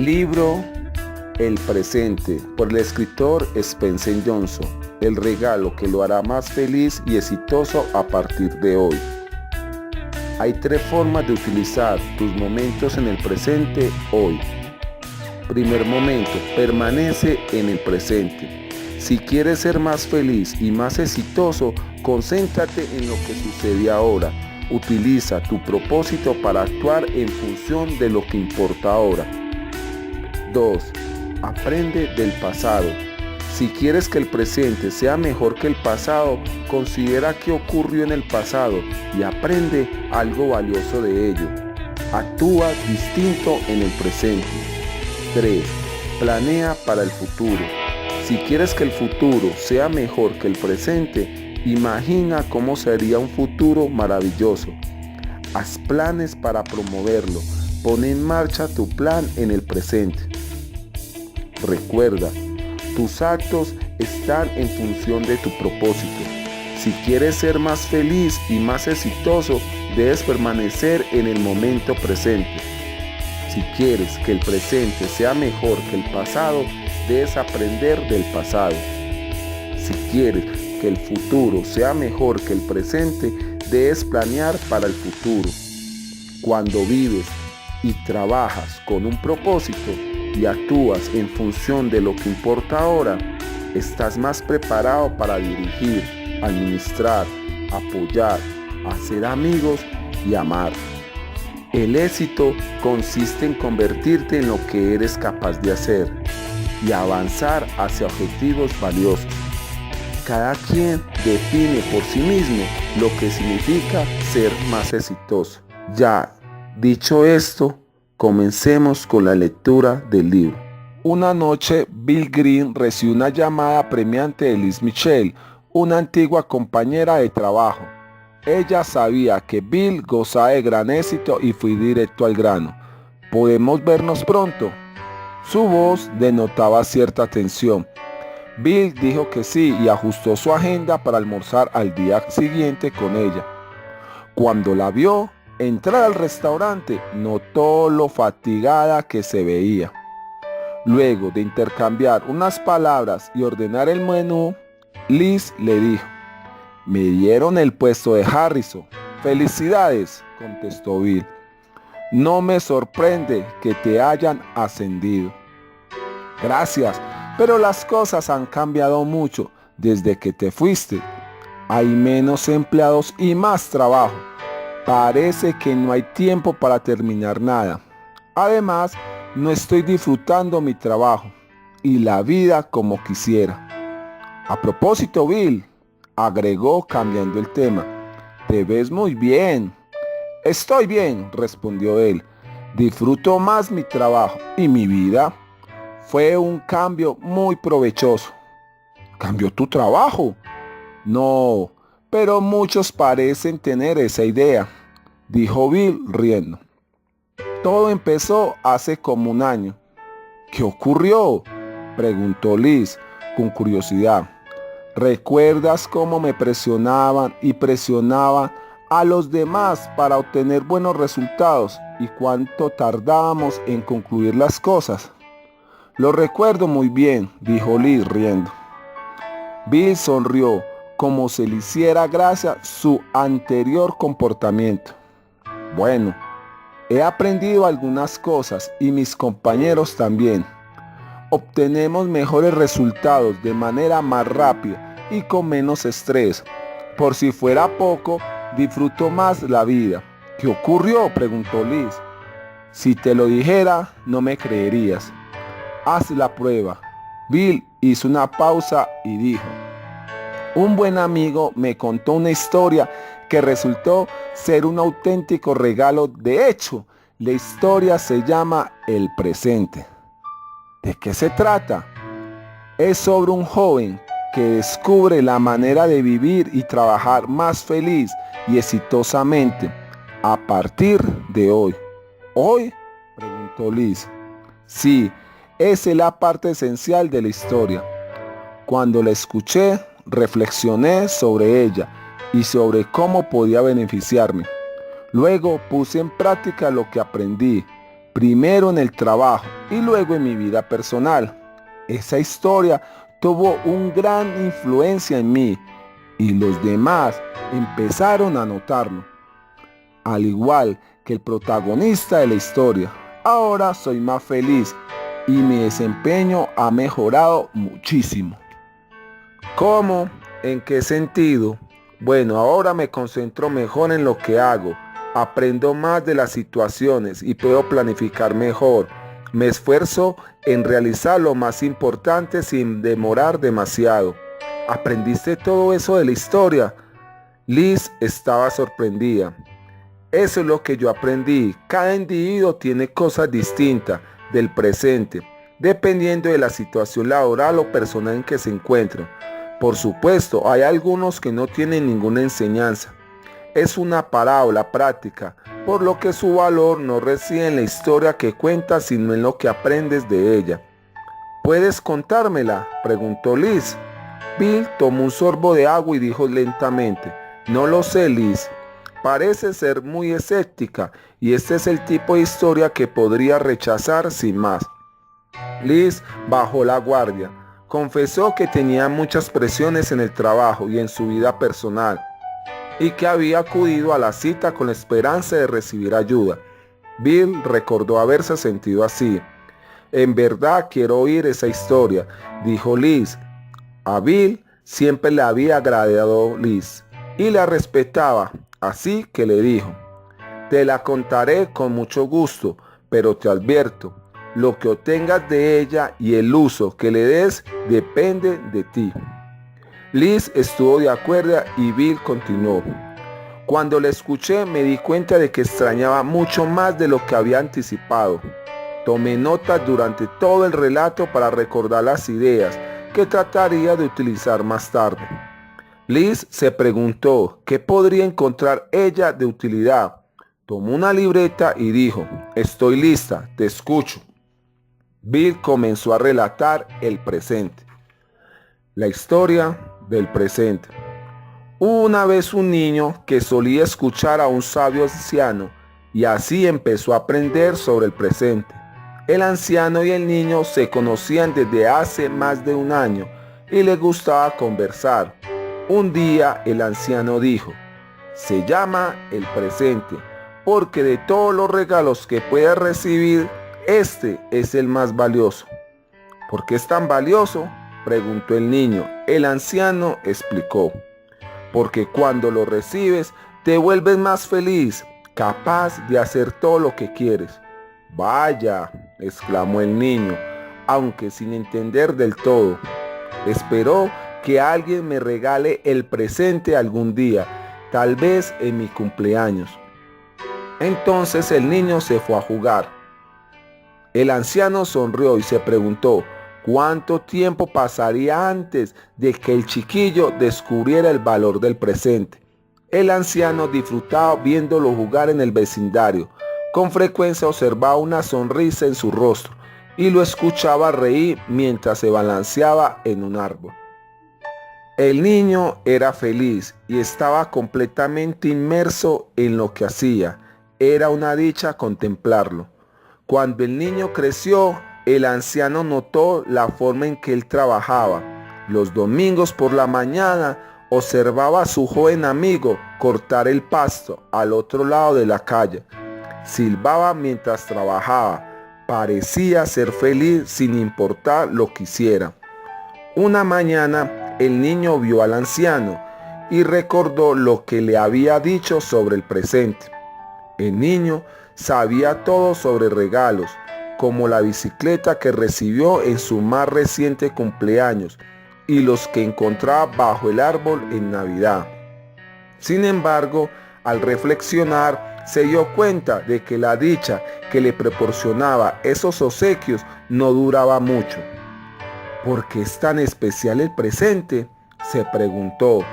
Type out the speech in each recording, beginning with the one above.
Libro El presente, por el escritor Spencer Johnson. El regalo que lo hará más feliz y exitoso a partir de hoy. Hay 3 formas de utilizar tus momentos en el presente hoy. Primer momento, permanece en el presente. Si quieres ser más feliz y más exitoso, concéntrate en lo que sucede ahora. Utiliza tu propósito para actuar en función de lo que importa ahora. 2. Aprende del pasado. Si quieres que el presente sea mejor que el pasado, considera qué ocurrió en el pasado y aprende algo valioso de ello. Actúa distinto en el presente. 3. Planea para el futuro. Si quieres que el futuro sea mejor que el presente, imagina cómo sería un futuro maravilloso. Haz planes para promoverlo. Pon en marcha tu plan en el presente. Recuerda, tus actos están en función de tu propósito. Si quieres ser más feliz y más exitoso, debes permanecer en el momento presente. Si quieres que el presente sea mejor que el pasado, debes aprender del pasado. Si quieres que el futuro sea mejor que el presente, debes planear para el futuro. Cuando vives y trabajas con un propósito y actúas en función de lo que importa ahora, estás más preparado para dirigir, administrar, apoyar, hacer amigos y amar. El éxito consiste en convertirte en lo que eres capaz de hacer y avanzar hacia objetivos valiosos. Cada quien define por sí mismo lo que significa ser más exitoso. Ya dicho esto, comencemos con la lectura del libro. Una noche, Bill Green recibió una llamada apremiante de Liz Mitchell, una antigua compañera de trabajo. Ella sabía que Bill gozaba de gran éxito y fue directo al grano. ¿Podemos vernos pronto? Su voz denotaba cierta tensión. Bill dijo que sí y ajustó su agenda para almorzar al día siguiente con ella. Cuando la vio entrar al restaurante, notó lo fatigada que se veía. Luego de intercambiar unas palabras y ordenar el menú, Liz le dijo: «Me dieron el puesto de Harrison». «Felicidades», contestó Bill. «No me sorprende que te hayan ascendido». «Gracias, pero las cosas han cambiado mucho desde que te fuiste. Hay menos empleados y más trabajo. Parece que no hay tiempo para terminar nada. Además, no estoy disfrutando mi trabajo y la vida como quisiera». «A propósito, Bill», agregó cambiando el tema, «te ves muy bien». «Estoy bien», respondió él. «Disfruto más mi trabajo y mi vida». Fue un cambio muy provechoso. ¿Cambió tu trabajo? No, pero muchos parecen tener esa idea, dijo Bill riendo. Todo empezó hace como un año. ¿Qué ocurrió?, preguntó Liz con curiosidad. ¿Recuerdas cómo me presionaban y presionaban a los demás para obtener buenos resultados y cuánto tardábamos en concluir las cosas? Lo recuerdo muy bien, dijo Liz riendo. Bill sonrió como si le hiciera gracia su anterior comportamiento. Bueno, he aprendido algunas cosas y mis compañeros también. Obtenemos mejores resultados de manera más rápida y con menos estrés. Por si fuera poco, disfruto más la vida. ¿Qué ocurrió?, preguntó Liz. Si te lo dijera, no me creerías. Haz la prueba. Bill hizo una pausa y dijo: un buen amigo me contó una historia que resultó ser un auténtico regalo. De hecho, la historia se llama El presente. ¿De qué se trata? Es sobre un joven que descubre la manera de vivir y trabajar más feliz y exitosamente a partir de hoy. ¿Hoy?, preguntó Liz. Sí, esa es la parte esencial de la historia. Cuando la escuché, reflexioné sobre ella y sobre cómo podía beneficiarme. Luego puse en práctica lo que aprendí. primero en el trabajo y luego en mi vida personal. Esa historia tuvo una gran influencia en mí y los demás empezaron a notarlo. Al igual que el protagonista de la historia, ahora soy más feliz y mi desempeño ha mejorado muchísimo. ¿Cómo? ¿En qué sentido? Bueno, ahora me concentro mejor en lo que hago, aprendo más de las situaciones y puedo planificar mejor. Me esfuerzo en realizar lo más importante sin demorar demasiado. ¿Aprendiste todo eso de la historia? Liz estaba sorprendida. Eso es lo que yo aprendí. Cada individuo tiene cosas distintas del presente, dependiendo de la situación laboral o personal en que se encuentren. Por supuesto, hay algunos que no tienen ninguna enseñanza. Es una parábola práctica, por lo que su valor no reside en la historia que cuentas, sino en lo que aprendes de ella. ¿Puedes contármela?, preguntó Liz. Bill tomó un sorbo de agua y dijo lentamente: no lo sé, Liz. Parece ser muy escéptica y este es el tipo de historia que podría rechazar sin más. Liz bajó la guardia. Confesó que tenía muchas presiones en el trabajo y en su vida personal y que había acudido a la cita con la esperanza de recibir ayuda. Bill recordó haberse sentido así. En verdad quiero oír esa historia, dijo Liz. A Bill siempre le había agradado Liz y la respetaba. Así que le dijo: te la contaré con mucho gusto, pero te advierto, lo que obtengas de ella y el uso que le des depende de ti. Liz estuvo de acuerdo y Bill continuó: cuando la escuché me di cuenta de que extrañaba mucho más de lo que había anticipado. Tomé notas durante todo el relato para recordar las ideas que trataría de utilizar más tarde. Liz se preguntó qué podría encontrar ella de utilidad. Tomó una libreta y dijo: estoy lista, te escucho. Bill comenzó a relatar el presente. La historia del presente. Hubo una vez un niño que solía escuchar a un sabio anciano y así empezó a aprender sobre el presente. El anciano y el niño se conocían desde hace más de un año y les gustaba conversar. Un día el anciano dijo: se llama el presente, porque de todos los regalos que puedas recibir, este es el más valioso. ¿Por qué es tan valioso?, preguntó el niño. El anciano explicó: porque cuando lo recibes, te vuelves más feliz, capaz de hacer todo lo que quieres. Vaya, exclamó el niño, aunque sin entender del todo. Esperó que alguien me regale el presente algún día, tal vez en mi cumpleaños. Entonces el niño se fue a jugar. El anciano sonrió y se preguntó cuánto tiempo pasaría antes de que el chiquillo descubriera el valor del presente. El anciano disfrutaba viéndolo jugar en el vecindario. Con frecuencia observaba una sonrisa en su rostro y lo escuchaba reír mientras se balanceaba en un árbol. El niño era feliz y estaba completamente inmerso en lo que hacía. Era una dicha contemplarlo. Cuando el niño creció, el anciano notó la forma en que él trabajaba. Los domingos por la mañana observaba a su joven amigo cortar el pasto al otro lado de la calle. Silbaba mientras trabajaba. Parecía ser feliz sin importar lo que hiciera. Una mañana, el niño vio al anciano y recordó lo que le había dicho sobre el presente. El niño sabía todo sobre regalos, como la bicicleta que recibió en su más reciente cumpleaños y los que encontraba bajo el árbol en Navidad. Sin embargo, al reflexionar, se dio cuenta de que la dicha que le proporcionaba esos obsequios no duraba mucho. ¿Por qué es tan especial el presente?, se preguntó.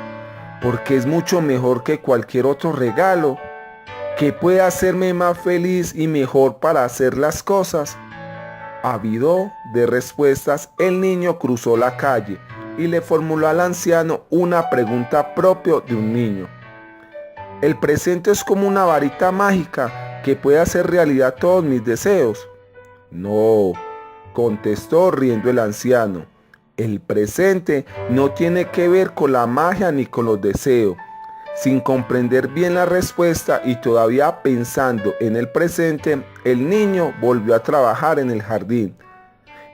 Porque es mucho mejor que cualquier otro regalo. ¿Qué puede hacerme más feliz y mejor para hacer las cosas? Ávido de respuestas, el niño cruzó la calle y le formuló al anciano una pregunta propia de un niño. ¿El presente es como una varita mágica que puede hacer realidad todos mis deseos? No, contestó riendo el anciano. El presente no tiene que ver con la magia ni con los deseos. Sin comprender bien la respuesta y todavía pensando en el presente, el niño volvió a trabajar en el jardín.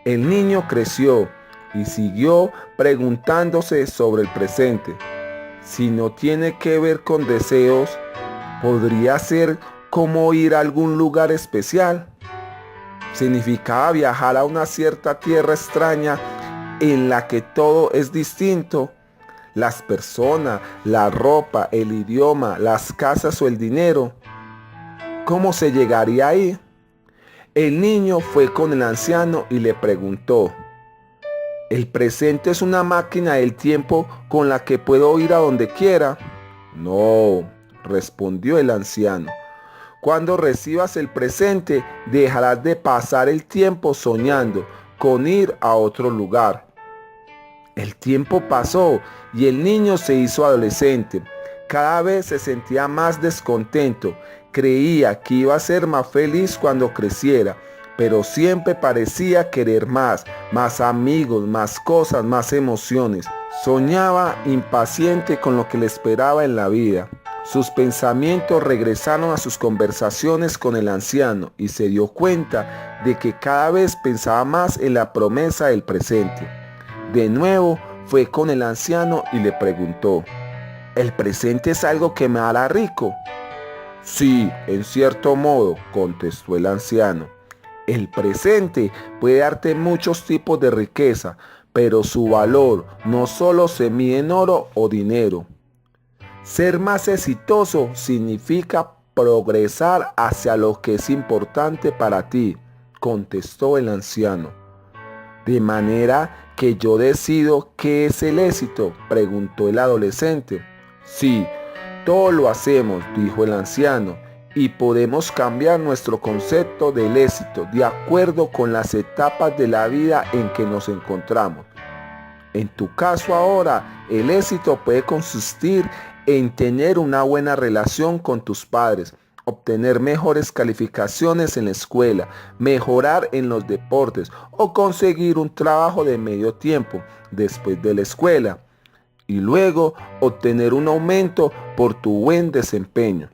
El niño creció y siguió preguntándose sobre el presente. Si no tiene que ver con deseos, ¿podría ser como ir a algún lugar especial? Significaba viajar a una cierta tierra extraña en la que todo es distinto. Las personas, la ropa, el idioma, las casas o el dinero. ¿Cómo se llegaría ahí? El niño fue con el anciano y le preguntó: ¿el presente es una máquina del tiempo con la que puedo ir a donde quiera? No, respondió el anciano. Cuando recibas el presente, dejarás de pasar el tiempo soñando con ir a otro lugar. El tiempo pasó y el niño se hizo adolescente. Cada vez se sentía más descontento. Creía que iba a ser más feliz cuando creciera, pero siempre parecía querer más amigos, más cosas, más emociones. Soñaba impaciente con lo que le esperaba en la vida. Sus pensamientos regresaron a sus conversaciones con el anciano y se dio cuenta de que cada vez pensaba más en la promesa del presente. De nuevo fue con el anciano y le preguntó: ¿el presente es algo que me hará rico? Sí, en cierto modo, contestó el anciano. El presente puede darte muchos tipos de riqueza, pero su valor no solo se mide en oro o dinero. Ser más exitoso significa progresar hacia lo que es importante para ti, contestó el anciano. ¿De manera que yo decido qué es el éxito?, preguntó el adolescente. Sí, todo lo hacemos, dijo el anciano, y podemos cambiar nuestro concepto del éxito de acuerdo con las etapas de la vida en que nos encontramos. En tu caso ahora, el éxito puede consistir en tener una buena relación con tus padres, obtener mejores calificaciones en la escuela, mejorar en los deportes o conseguir un trabajo de medio tiempo después de la escuela y luego obtener un aumento por tu buen desempeño.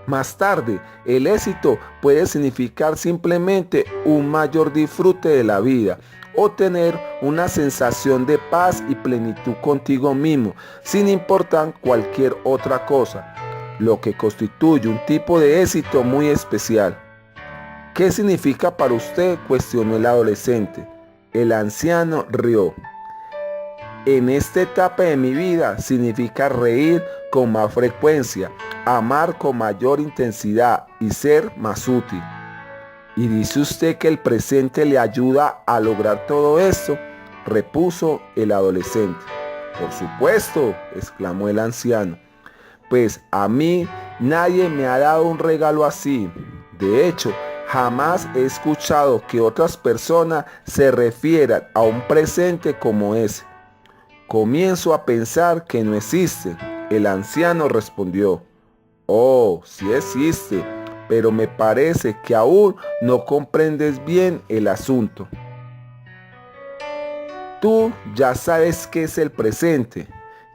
Más tarde, el éxito puede significar simplemente un mayor disfrute de la vida o tener una sensación de paz y plenitud contigo mismo, sin importar cualquier otra cosa, lo que constituye un tipo de éxito muy especial. ¿Qué significa para usted?, cuestionó el adolescente. El anciano rió. En esta etapa de mi vida significa reír con más frecuencia, amar con mayor intensidad y ser más útil. ¿Y dice usted que el presente le ayuda a lograr todo esto?, repuso el adolescente. Por supuesto, exclamó el anciano. Pues a mí nadie me ha dado un regalo así. De hecho, jamás he escuchado que otras personas se refieran a un presente como ese. Comienzo a pensar que no existe. El anciano respondió: oh, sí existe, pero me parece que aún no comprendes bien el asunto. Tú ya sabes qué es el presente,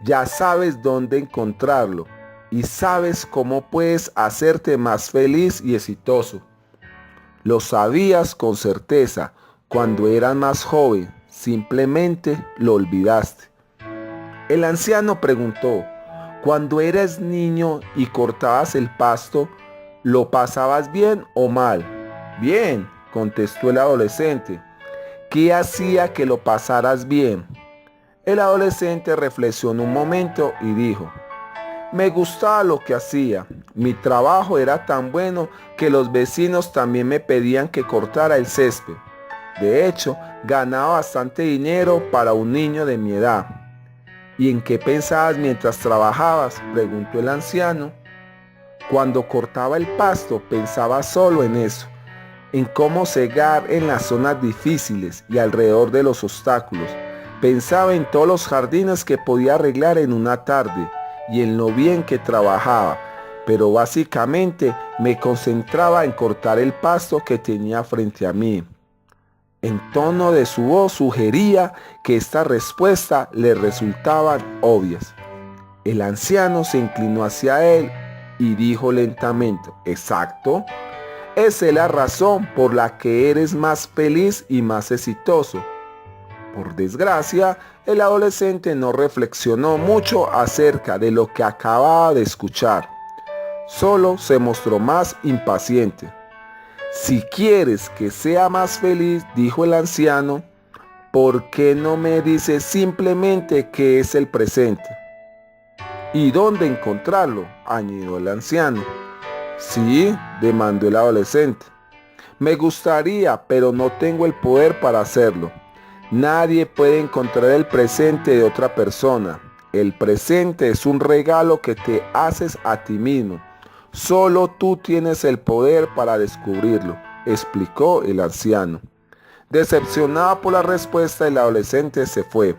ya sabes dónde encontrarlo y sabes cómo puedes hacerte más feliz y exitoso. Lo sabías con certeza cuando eras más joven, simplemente lo olvidaste. El anciano preguntó: cuando eras niño y cortabas el pasto, ¿lo pasabas bien o mal? Bien, contestó el adolescente. ¿Qué hacía que lo pasaras bien? El adolescente reflexionó un momento y dijo: me gustaba lo que hacía. Mi trabajo era tan bueno que los vecinos también me pedían que cortara el césped. De hecho, ganaba bastante dinero para un niño de mi edad. ¿Y en qué pensabas mientras trabajabas?, preguntó el anciano. Cuando cortaba el pasto pensaba solo en eso, en cómo cegar en las zonas difíciles y alrededor de los obstáculos. Pensaba en todos los jardines que podía arreglar en una tarde y en lo bien que trabajaba. pero básicamente me concentraba en cortar el pasto que tenía frente a mí. En tono de su voz sugería que esta respuesta le resultaban obvias. El anciano se inclinó hacia él y dijo lentamente: exacto, esa es la razón por la que eres más feliz y más exitoso. Por desgracia, el adolescente no reflexionó mucho acerca de lo que acababa de escuchar. Solo se mostró más impaciente. Si quieres que sea más feliz, dijo el anciano, ¿por qué no me dices simplemente qué es el presente? ¿Y dónde encontrarlo?, añadió el anciano. Sí, demandó el adolescente. Me gustaría, pero no tengo el poder para hacerlo. Nadie puede encontrar el presente de otra persona. El presente es un regalo que te haces a ti mismo. Solo tú tienes el poder para descubrirlo, explicó el anciano. Decepcionado por la respuesta, el adolescente se fue.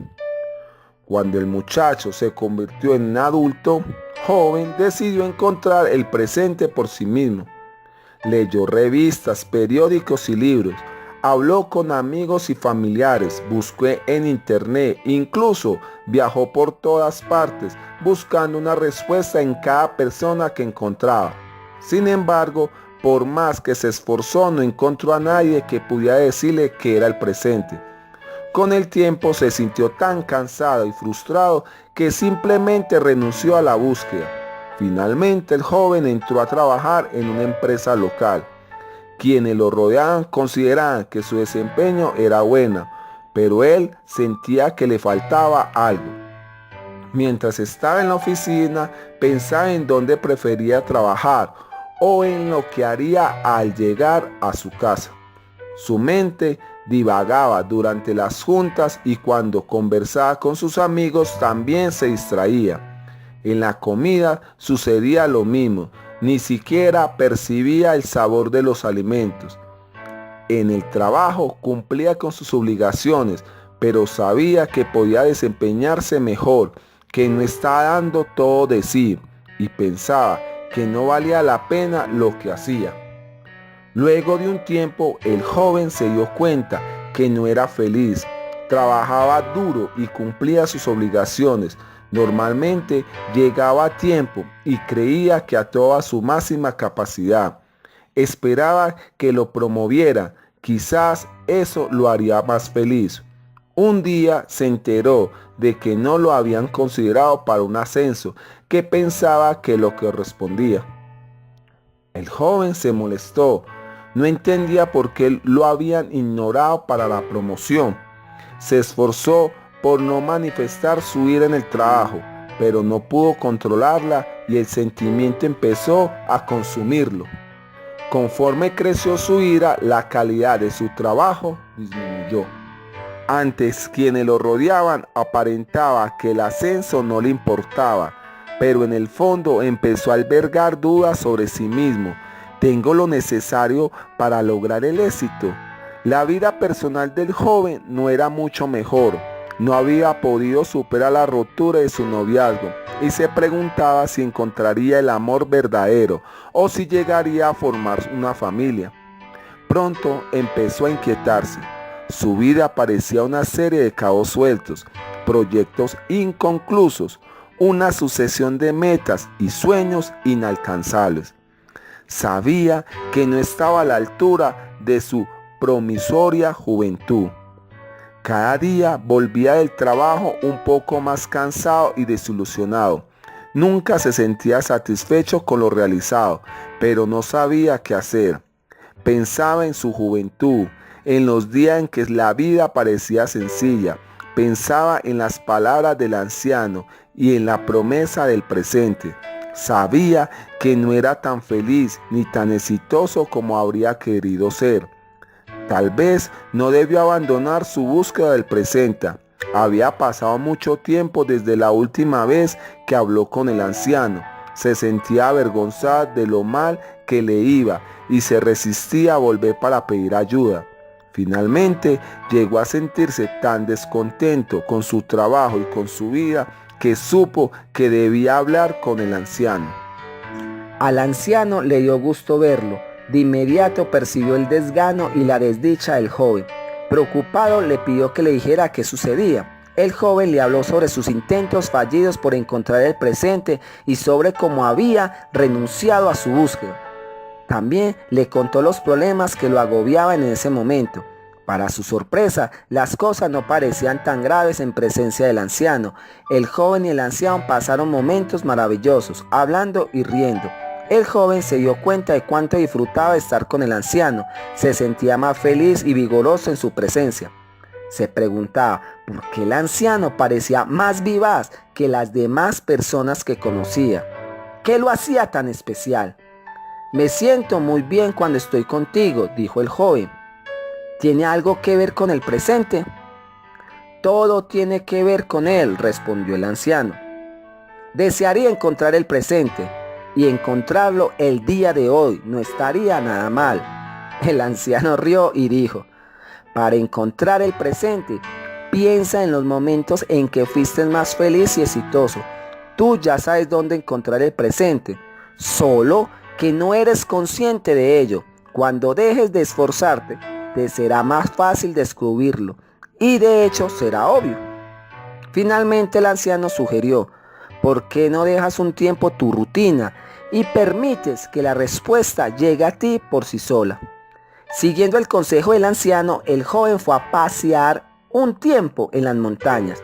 Cuando el muchacho se convirtió en un adulto joven, decidió encontrar el presente por sí mismo. Leyó revistas, periódicos y libros. Habló con amigos y familiares, buscó en internet, incluso viajó por todas partes buscando una respuesta en cada persona que encontraba. Sin embargo, por más que se esforzó, no encontró a nadie que pudiera decirle que era el presente. Con el tiempo se sintió tan cansado y frustrado que simplemente renunció a la búsqueda. Finalmente el joven entró a trabajar en una empresa local. Quienes lo rodeaban consideraban que su desempeño era bueno, pero él sentía que le faltaba algo. Mientras estaba en la oficina, pensaba en dónde prefería trabajar o en lo que haría al llegar a su casa. Su mente divagaba durante las juntas y cuando conversaba con sus amigos también se distraía. En la comida sucedía lo mismo. Ni siquiera percibía el sabor de los alimentos. En el trabajo cumplía con sus obligaciones, pero sabía que podía desempeñarse mejor, que no estaba dando todo de sí, y pensaba que no valía la pena lo que hacía. Luego de un tiempo, el joven se dio cuenta que no era feliz. Trabajaba duro y cumplía sus obligaciones. Normalmente llegaba a tiempo y creía que actuaba a su máxima capacidad. Esperaba que lo promoviera, quizás eso lo haría más feliz. Un día se enteró de que no lo habían considerado para un ascenso que pensaba que lo correspondía. El joven se molestó, no entendía por qué lo habían ignorado para la promoción. Se esforzó por no manifestar su ira en el trabajo, pero no pudo controlarla y el sentimiento empezó a consumirlo. Conforme creció su ira, la calidad de su trabajo disminuyó. Antes, quienes lo rodeaban aparentaba que el ascenso no le importaba, pero en el fondo empezó a albergar dudas sobre sí mismo. ¿Tengo lo necesario para lograr el éxito? La vida personal del joven no era mucho mejor. No había podido superar la ruptura de su noviazgo y se preguntaba si encontraría el amor verdadero o si llegaría a formar una familia. Pronto empezó a inquietarse. Su vida parecía una serie de cabos sueltos, proyectos inconclusos, una sucesión de metas y sueños inalcanzables. Sabía que no estaba a la altura de su promisoria juventud. Cada día volvía del trabajo un poco más cansado y desilusionado. Nunca se sentía satisfecho con lo realizado, pero no sabía qué hacer. Pensaba en su juventud, en los días en que la vida parecía sencilla. Pensaba en las palabras del anciano y en la promesa del presente. Sabía que no era tan feliz ni tan exitoso como habría querido ser. Tal vez no debió abandonar su búsqueda del presente. Había pasado mucho tiempo desde la última vez que habló con el anciano. Se sentía avergonzada de lo mal que le iba y se resistía a volver para pedir ayuda. Finalmente llegó a sentirse tan descontento con su trabajo y con su vida que supo que debía hablar con el anciano. Al anciano le dio gusto verlo. De inmediato percibió el desgano y la desdicha del joven. Preocupado, le pidió que le dijera qué sucedía. El joven le habló sobre sus intentos fallidos por encontrar el presente y sobre cómo había renunciado a su búsqueda. También le contó los problemas que lo agobiaban en ese momento. Para su sorpresa, las cosas no parecían tan graves en presencia del anciano. El joven y el anciano pasaron momentos maravillosos, hablando y riendo. El joven se dio cuenta de cuánto disfrutaba estar con el anciano. Se sentía más feliz y vigoroso en su presencia. Se preguntaba por qué el anciano parecía más vivaz que las demás personas que conocía. ¿Qué lo hacía tan especial? Me siento muy bien cuando estoy contigo, dijo el joven. ¿Tiene algo que ver con el presente? Todo tiene que ver con él, respondió el anciano. Desearía encontrar el presente, y encontrarlo el día de hoy no estaría nada mal. El anciano rió y dijo, para encontrar el presente, piensa en los momentos en que fuiste más feliz y exitoso. Tú ya sabes dónde encontrar el presente, solo que no eres consciente de ello. Cuando dejes de esforzarte, te será más fácil descubrirlo, y de hecho será obvio. Finalmente el anciano sugirió, ¿por qué no dejas un tiempo tu rutina y permites que la respuesta llegue a ti por sí sola? Siguiendo el consejo del anciano, el joven fue a pasear un tiempo en las montañas,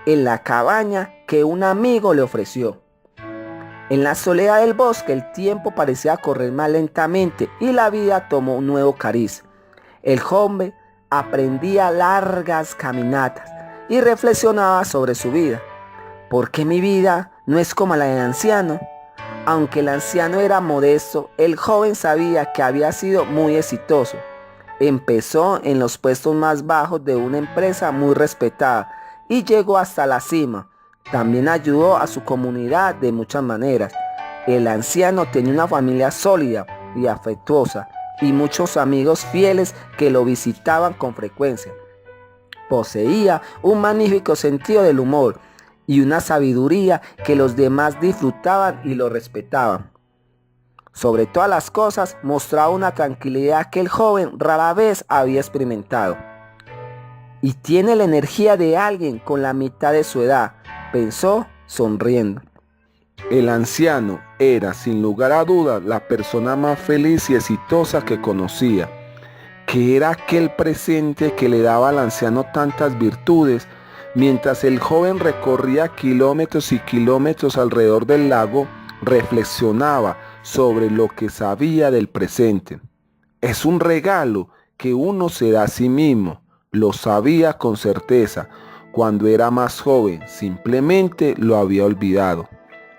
en la cabaña que un amigo le ofreció. En la soledad del bosque el tiempo parecía correr más lentamente y la vida tomó un nuevo cariz. El joven aprendía largas caminatas y reflexionaba sobre su vida. ¿Por qué mi vida no es como la del anciano? Aunque el anciano era modesto, el joven sabía que había sido muy exitoso. Empezó en los puestos más bajos de una empresa muy respetada y llegó hasta la cima. También ayudó a su comunidad de muchas maneras. El anciano tenía una familia sólida y afectuosa y muchos amigos fieles que lo visitaban con frecuencia. Poseía un magnífico sentido del humor y una sabiduría que los demás disfrutaban y lo respetaban. Sobre todas las cosas, mostraba una tranquilidad que el joven rara vez había experimentado. Y tiene la energía de alguien con la mitad de su edad, pensó sonriendo. El anciano era, sin lugar a dudas, la persona más feliz y exitosa que conocía. ¿Qué era aquel presente que le daba al anciano tantas virtudes? Mientras el joven recorría kilómetros y kilómetros alrededor del lago, reflexionaba sobre lo que sabía del presente. Es un regalo que uno se da a sí mismo. Lo sabía con certeza. Cuando era más joven, simplemente lo había olvidado.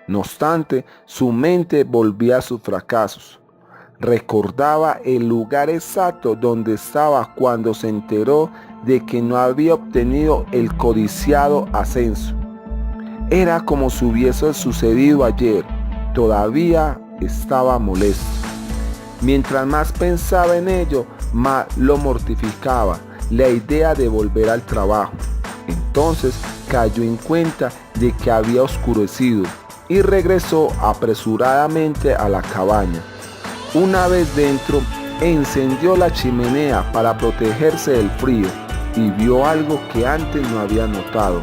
No obstante, su mente volvía a sus fracasos. Recordaba el lugar exacto donde estaba cuando se enteró de que no había obtenido el codiciado ascenso. Era como si hubiese sucedido ayer. Todavía estaba molesto. Mientras más pensaba en ello, más lo mortificaba la idea de volver al trabajo. Entonces cayó en cuenta de que había oscurecido y regresó apresuradamente a la cabaña. Una vez dentro, encendió la chimenea para protegerse del frío y vio algo que antes no había notado.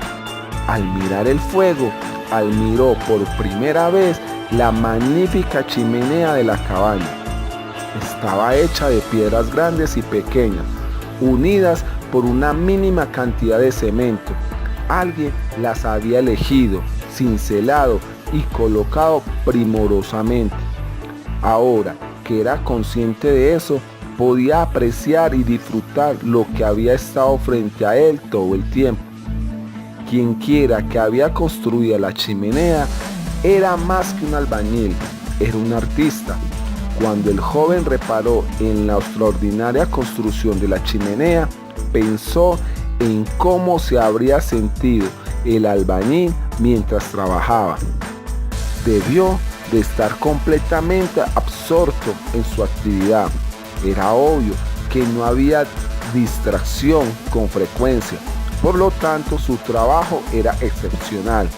Al mirar el fuego, admiró por primera vez la magnífica chimenea de la cabaña. Estaba hecha de piedras grandes y pequeñas, unidas por una mínima cantidad de cemento. Alguien las había elegido, cincelado y colocado primorosamente. Ahora que era consciente de eso, podía apreciar y disfrutar lo que había estado frente a él todo el tiempo. Quienquiera que había construido la chimenea era más que un albañil, era un artista. Cuando el joven reparó en la extraordinaria construcción de la chimenea, pensó en cómo se habría sentido el albañil mientras trabajaba. Debió de estar completamente absorto en su actividad. Era obvio que no había distracción con frecuencia, por lo tanto su trabajo era excepcional.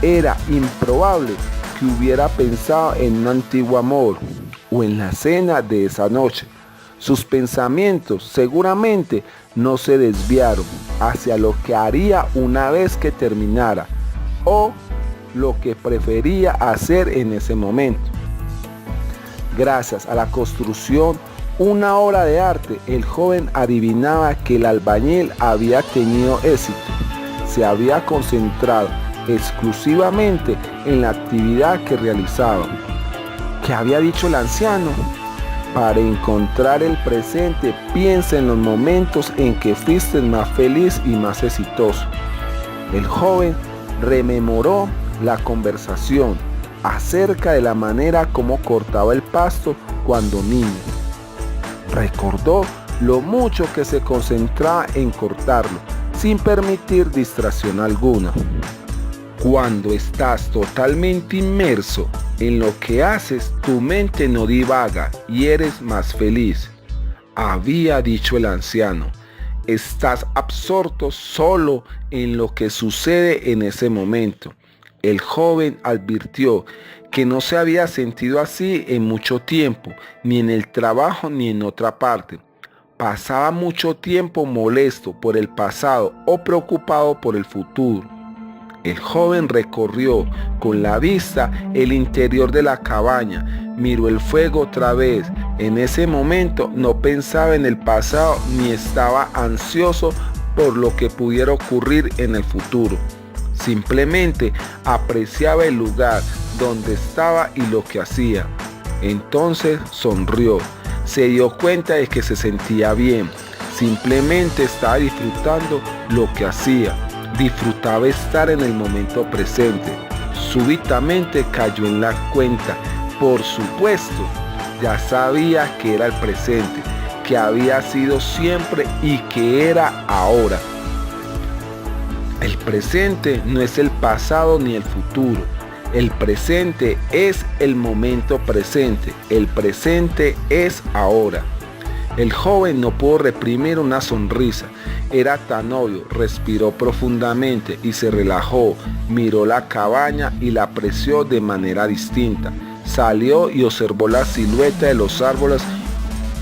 Era improbable que hubiera pensado en un antiguo amor o en la cena de esa noche. Sus pensamientos seguramente no se desviaron hacia lo que haría una vez que terminara o lo que prefería hacer en ese momento. Gracias a la construcción, una obra de arte, el joven adivinaba que el albañil había tenido éxito. Se había concentrado exclusivamente en la actividad que realizaba. ¿Qué había dicho el anciano? Para encontrar el presente, piensa en los momentos en que fuiste más feliz y más exitoso. El joven rememoró la conversación acerca de la manera como cortaba el pasto cuando niño. Recordó lo mucho que se concentraba en cortarlo, sin permitir distracción alguna. Cuando estás totalmente inmerso en lo que haces, tu mente no divaga y eres más feliz. Había dicho el anciano, estás absorto solo en lo que sucede en ese momento. El joven advirtió que no se había sentido así en mucho tiempo, ni en el trabajo ni en otra parte. Pasaba mucho tiempo molesto por el pasado o preocupado por el futuro. El joven recorrió con la vista el interior de la cabaña, miró el fuego otra vez. En ese momento no pensaba en el pasado ni estaba ansioso por lo que pudiera ocurrir en el futuro. Simplemente apreciaba el lugar donde estaba y lo que hacía. Entonces sonrió. Se dio cuenta de que se sentía bien. Simplemente estaba disfrutando lo que hacía. Disfrutaba estar en el momento presente. Súbitamente cayó en la cuenta. Por supuesto, ya sabía que era el presente, que había sido siempre y que era ahora. El presente no es el pasado ni el futuro. El presente es el momento presente. El presente es ahora. El joven no pudo reprimir una sonrisa. Era tan obvio. Respiró profundamente y se relajó. Miró la cabaña y la apreció de manera distinta. Salió y observó la silueta de los árboles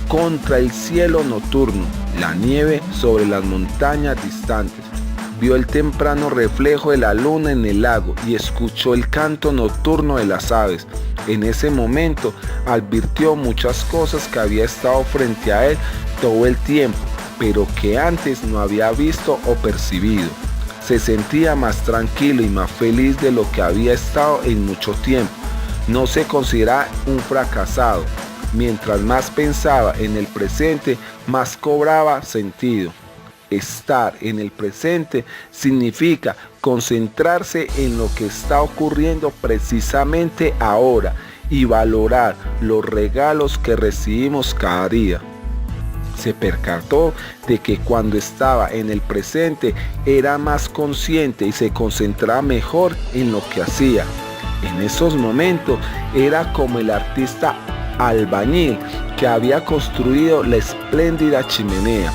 contra el cielo nocturno, la nieve sobre las montañas distantes. Vio el temprano reflejo de la luna en el lago y escuchó el canto nocturno de las aves. En ese momento advirtió muchas cosas que había estado frente a él todo el tiempo, pero que antes no había visto o percibido. Se sentía más tranquilo y más feliz de lo que había estado en mucho tiempo. No se consideraba un fracasado. Mientras más pensaba en el presente, más cobraba sentido. Estar en el presente significa concentrarse en lo que está ocurriendo precisamente ahora y valorar los regalos que recibimos cada día. Se percató de que cuando estaba en el presente era más consciente y se concentraba mejor en lo que hacía. En esos momentos era como el artista albañil que había construido la espléndida chimenea.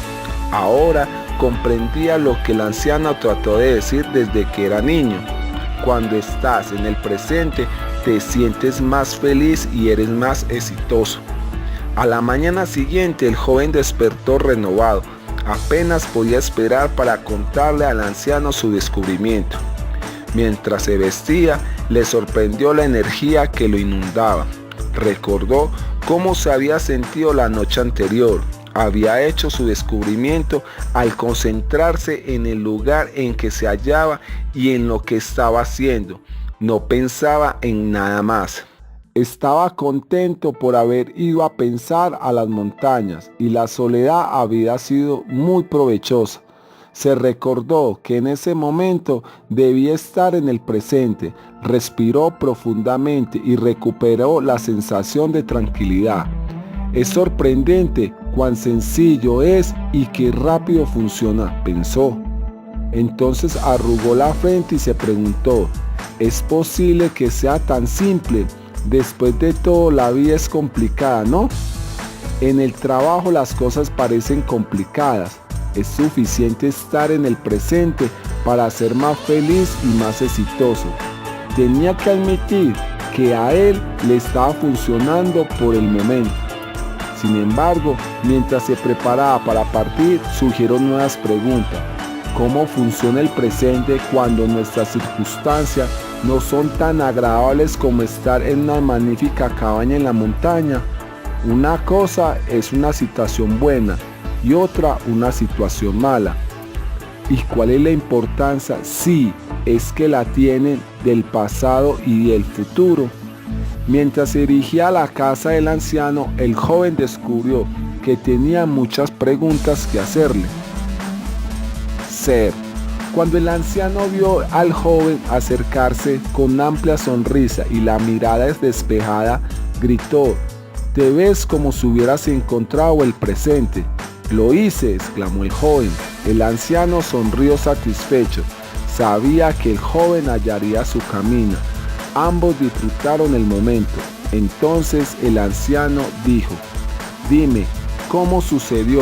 Ahora comprendía lo que el anciano trató de decir desde que era niño. Cuando estás en el presente, te sientes más feliz y eres más exitoso. A la mañana siguiente, el joven despertó renovado. Apenas podía esperar para contarle al anciano su descubrimiento. Mientras se vestía, le sorprendió la energía que lo inundaba. Recordó cómo se había sentido la noche anterior. Había hecho su descubrimiento al concentrarse en el lugar en que se hallaba y en lo que estaba haciendo. No pensaba en nada más. Estaba contento por haber ido a pensar a las montañas y la soledad había sido muy provechosa. Se recordó que en ese momento debía estar en el presente. Respiró profundamente y recuperó la sensación de tranquilidad. Es sorprendente cuán sencillo es y qué rápido funciona, pensó. Entonces arrugó la frente y se preguntó, ¿es posible que sea tan simple? Después de todo, la vida es complicada, ¿no? En el trabajo las cosas parecen complicadas. Es suficiente estar en el presente para ser más feliz y más exitoso. Tenía que admitir que a él le estaba funcionando por el momento. Sin embargo, mientras se preparaba para partir, surgieron nuevas preguntas. ¿Cómo funciona el presente cuando nuestras circunstancias no son tan agradables como estar en una magnífica cabaña en la montaña? Una cosa es una situación buena y otra una situación mala. ¿Y cuál es la importancia? Sí, es que la tienen del pasado y del futuro. Mientras se dirigía a la casa del anciano, el joven descubrió que tenía muchas preguntas que hacerle. Cuando el anciano vio al joven acercarse con una amplia sonrisa y la mirada despejada, gritó: «Te ves como si hubieras encontrado el presente». «Lo hice», exclamó el joven. El anciano sonrió satisfecho. Sabía que el joven hallaría su camino. Ambos disfrutaron el momento. Entonces el anciano dijo: «Dime, ¿cómo sucedió?».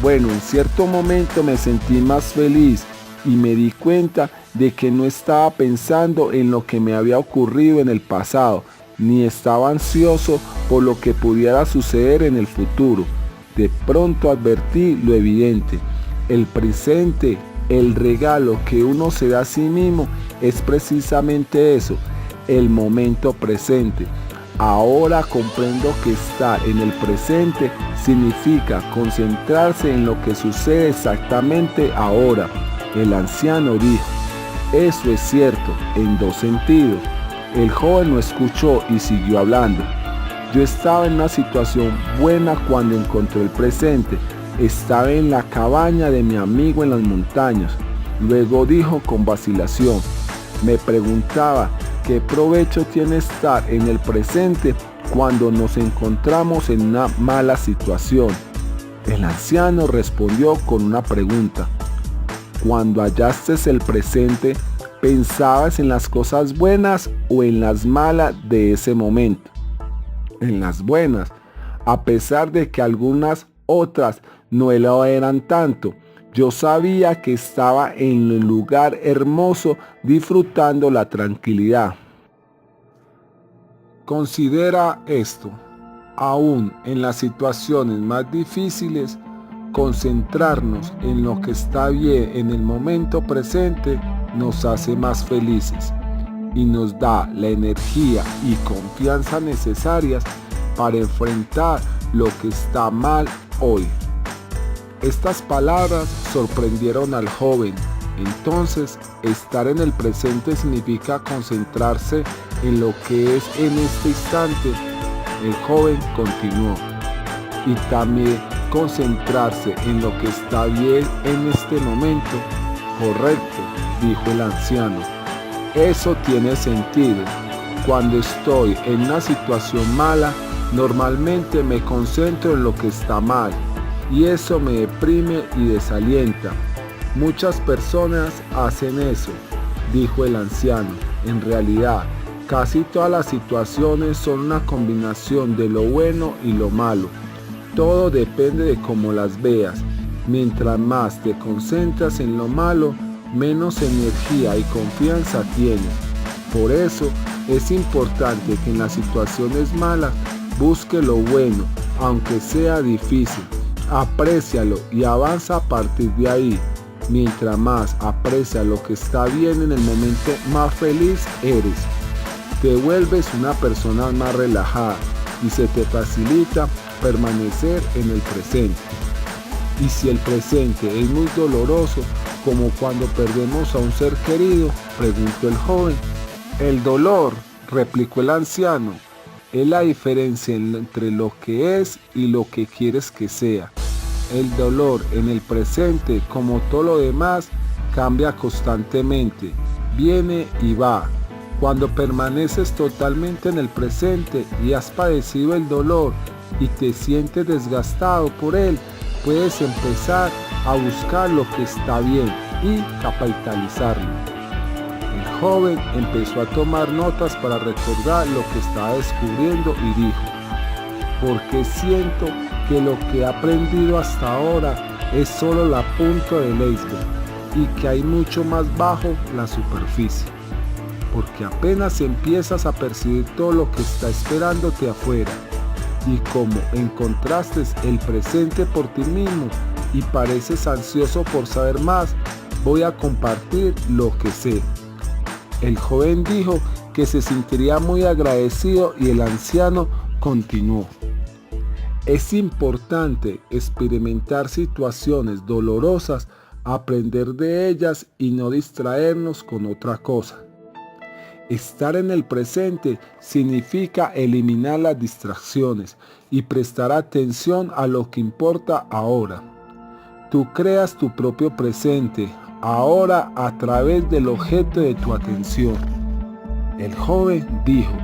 «Bueno, en cierto momento me sentí más feliz y me di cuenta de que no estaba pensando en lo que me había ocurrido en el pasado, ni estaba ansioso por lo que pudiera suceder en el futuro. De pronto advertí lo evidente: el presente, el regalo que uno se da a sí mismo, es precisamente eso, el momento presente. Ahora comprendo que estar en el presente significa concentrarse en lo que sucede exactamente ahora». El anciano dijo: «Eso es cierto, en dos sentidos». El joven no escuchó y siguió hablando. «Yo estaba en una situación buena cuando encontré el presente. Estaba en la cabaña de mi amigo en las montañas». Luego dijo con vacilación: «Me preguntaba, ¿qué provecho tiene estar en el presente cuando nos encontramos en una mala situación?». El anciano respondió con una pregunta: «Cuando hallaste el presente, ¿pensabas en las cosas buenas o en las malas de ese momento?». «En las buenas, a pesar de que algunas otras no lo eran tanto. Yo sabía que estaba en un lugar hermoso disfrutando la tranquilidad». Considera esto: aún en las situaciones más difíciles, concentrarnos en lo que está bien en el momento presente nos hace más felices y nos da la energía y confianza necesarias para enfrentar lo que está mal hoy. Estas palabras sorprendieron al joven. Entonces, estar en el presente significa concentrarse en lo que es en este instante. El joven continuó: «Y también concentrarse en lo que está bien en este momento». «Correcto», dijo el anciano. «Eso tiene sentido. Cuando estoy en una situación mala, normalmente me concentro en lo que está mal, y eso me deprime y desalienta. Muchas personas hacen eso», dijo el anciano. «En realidad, casi todas las situaciones son una combinación de lo bueno y lo malo. Todo depende de cómo las veas. Mientras más te concentras en lo malo, menos energía y confianza tienes. Por eso es importante que en las situaciones malas busque lo bueno, aunque sea difícil. Aprécialo y avanza a partir de ahí. Mientras más aprecias lo que está bien en el momento, más feliz eres. Te vuelves una persona más relajada y se te facilita permanecer en el presente. Y si el presente es muy doloroso, como cuando perdemos a un ser querido, preguntó el joven. «El dolor», replicó el anciano, «es la diferencia entre lo que es y lo que quieres que sea. El dolor en el presente, como todo lo demás, cambia constantemente, viene y va. Cuando permaneces totalmente en el presente y has padecido el dolor y te sientes desgastado por él, puedes empezar a buscar lo que está bien y capitalizarlo». El joven empezó a tomar notas para recordar lo que estaba descubriendo y dijo: «Porque siento que lo que he aprendido hasta ahora es solo la punta del iceberg y que hay mucho más bajo la superficie». porque apenas empiezas a percibir todo lo que está esperándote afuera. Y como encontraste el presente por ti mismo y pareces ansioso por saber más, voy a compartir lo que sé. El joven dijo que se sentiría muy agradecido y el anciano continuó. Es importante experimentar situaciones dolorosas, aprender de ellas y no distraernos con otra cosa. Estar en el presente significa eliminar las distracciones y prestar atención a lo que importa ahora. Tú creas tu propio presente ahora a través del objeto de tu atención. El joven dijo,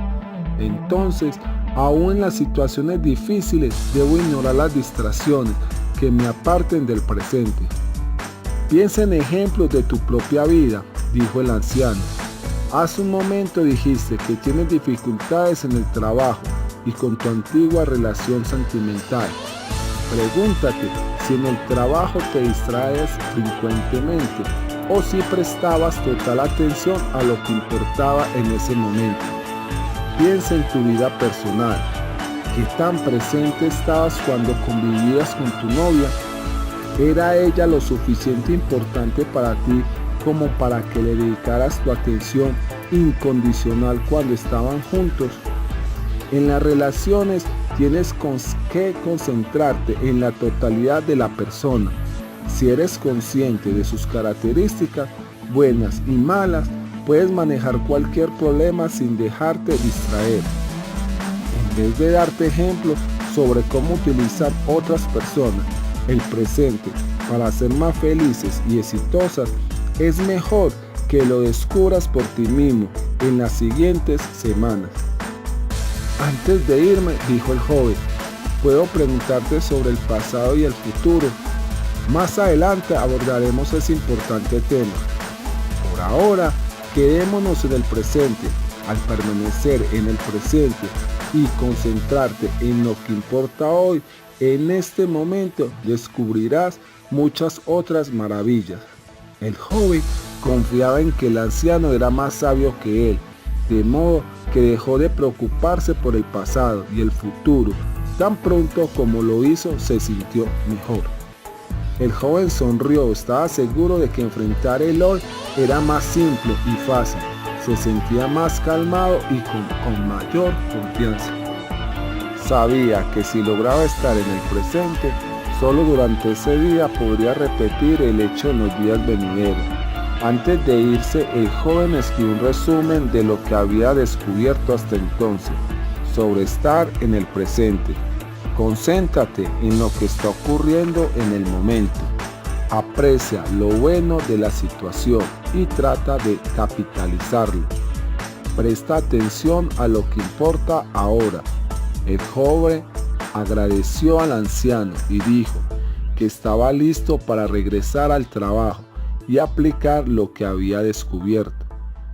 entonces, aún en las situaciones difíciles debo ignorar las distracciones que me aparten del presente. Piensa en ejemplos de tu propia vida, dijo el anciano. Hace un momento dijiste que tienes dificultades en el trabajo y con tu antigua relación sentimental. Pregúntate si en el trabajo te distraes frecuentemente o si prestabas total atención a lo que importaba en ese momento. Piensa en tu vida personal. ¿Qué tan presente estabas cuando convivías con tu novia? ¿Era ella lo suficiente importante para ti como para que le dedicaras tu atención incondicional cuando estaban juntos? En las relaciones tienes que concentrarte en la totalidad de la persona. Si eres consciente de sus características, buenas y malas, puedes manejar cualquier problema sin dejarte distraer. En vez de darte ejemplos sobre cómo utilizar otras personas, el presente, para ser más felices y exitosas, es mejor que lo descubras por ti mismo en las siguientes semanas. Antes de irme, dijo el joven, puedo preguntarte sobre el pasado y el futuro. Más adelante abordaremos ese importante tema. Por ahora, quedémonos en el presente. Al permanecer en el presente y concentrarte en lo que importa hoy, en este momento descubrirás muchas otras maravillas. El joven confiaba en que el anciano era más sabio que él, de modo que dejó de preocuparse por el pasado y el futuro. Tan pronto como lo hizo, se sintió mejor. El joven sonrió, estaba seguro de que enfrentar el hoy era más simple y fácil. Se sentía más calmado y con mayor confianza. Sabía que si lograba estar en el presente, solo durante ese día podría repetir el hecho en los días venideros. Antes de irse, el joven escribió un resumen de lo que había descubierto hasta entonces, sobre estar en el presente. Concéntrate en lo que está ocurriendo en el momento. Aprecia lo bueno de la situación y trata de capitalizarlo. Presta atención a lo que importa ahora. El joven agradeció al anciano y dijo que estaba listo para regresar al trabajo y aplicar lo que había descubierto.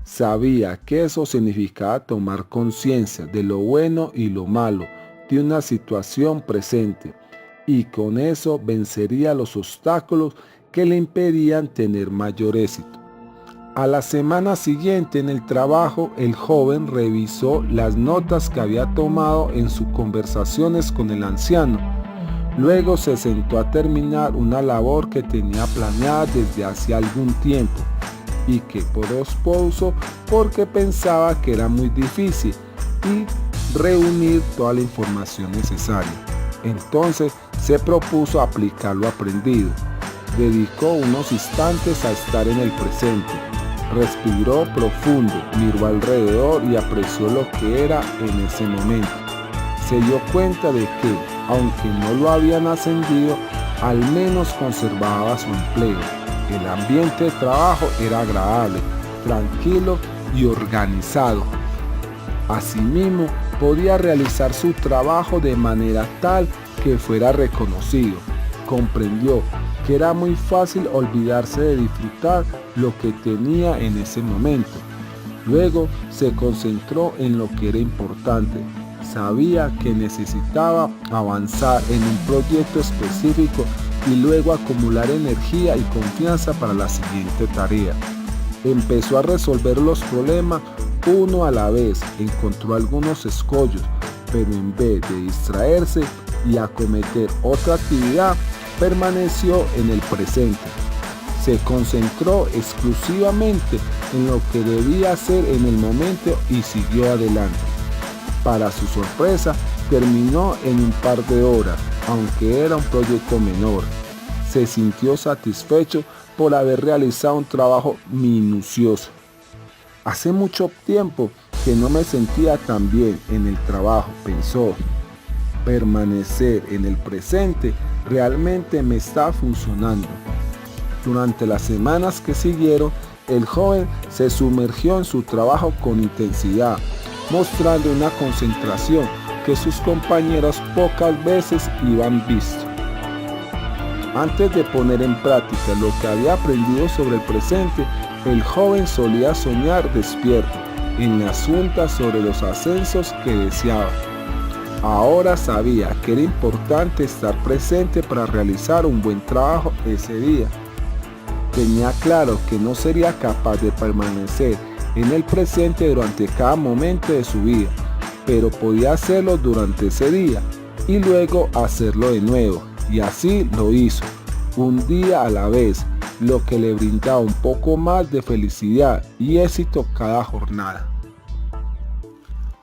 Sabía que eso significaba tomar conciencia de lo bueno y lo malo de una situación presente, y con eso vencería los obstáculos que le impedían tener mayor éxito. A la semana siguiente en el trabajo, el joven revisó las notas que había tomado en sus conversaciones con el anciano. Luego se sentó a terminar una labor que tenía planeada desde hace algún tiempo y que pospuso porque pensaba que era muy difícil y reunir toda la información necesaria. Entonces se propuso aplicar lo aprendido. Dedicó unos instantes a estar en el presente. Respiró profundo, miró alrededor y apreció lo que era en ese momento. Se dio cuenta de que, aunque no lo habían ascendido, al menos conservaba su empleo. El ambiente de trabajo era agradable, tranquilo y organizado. Asimismo, podía realizar su trabajo de manera tal que fuera reconocido. Comprendió que era muy fácil olvidarse de disfrutar lo que tenía en ese momento. Luego se concentró en lo que era importante. Sabía que necesitaba avanzar en un proyecto específico y luego acumular energía y confianza para la siguiente tarea. Empezó a resolver los problemas uno a la vez. Encontró algunos escollos, pero en vez de distraerse y acometer otra actividad, permaneció en el presente. Se concentró exclusivamente en lo que debía hacer en el momento y siguió adelante. Para su sorpresa, terminó en un par de horas, aunque era un proyecto menor. Se sintió satisfecho por haber realizado un trabajo minucioso. Hace mucho tiempo que no me sentía tan bien en el trabajo, pensó. Permanecer en el presente realmente me está funcionando. Durante las semanas que siguieron, el joven se sumergió en su trabajo con intensidad, mostrando una concentración que sus compañeros pocas veces iban visto. Antes de poner en práctica lo que había aprendido sobre el presente, el joven solía soñar despierto en las juntas sobre los ascensos que deseaba. Ahora sabía que era importante estar presente para realizar un buen trabajo ese día. Tenía claro que no sería capaz de permanecer en el presente durante cada momento de su vida, pero podía hacerlo durante ese día y luego hacerlo de nuevo, y así lo hizo, un día a la vez, lo que le brindaba un poco más de felicidad y éxito cada jornada.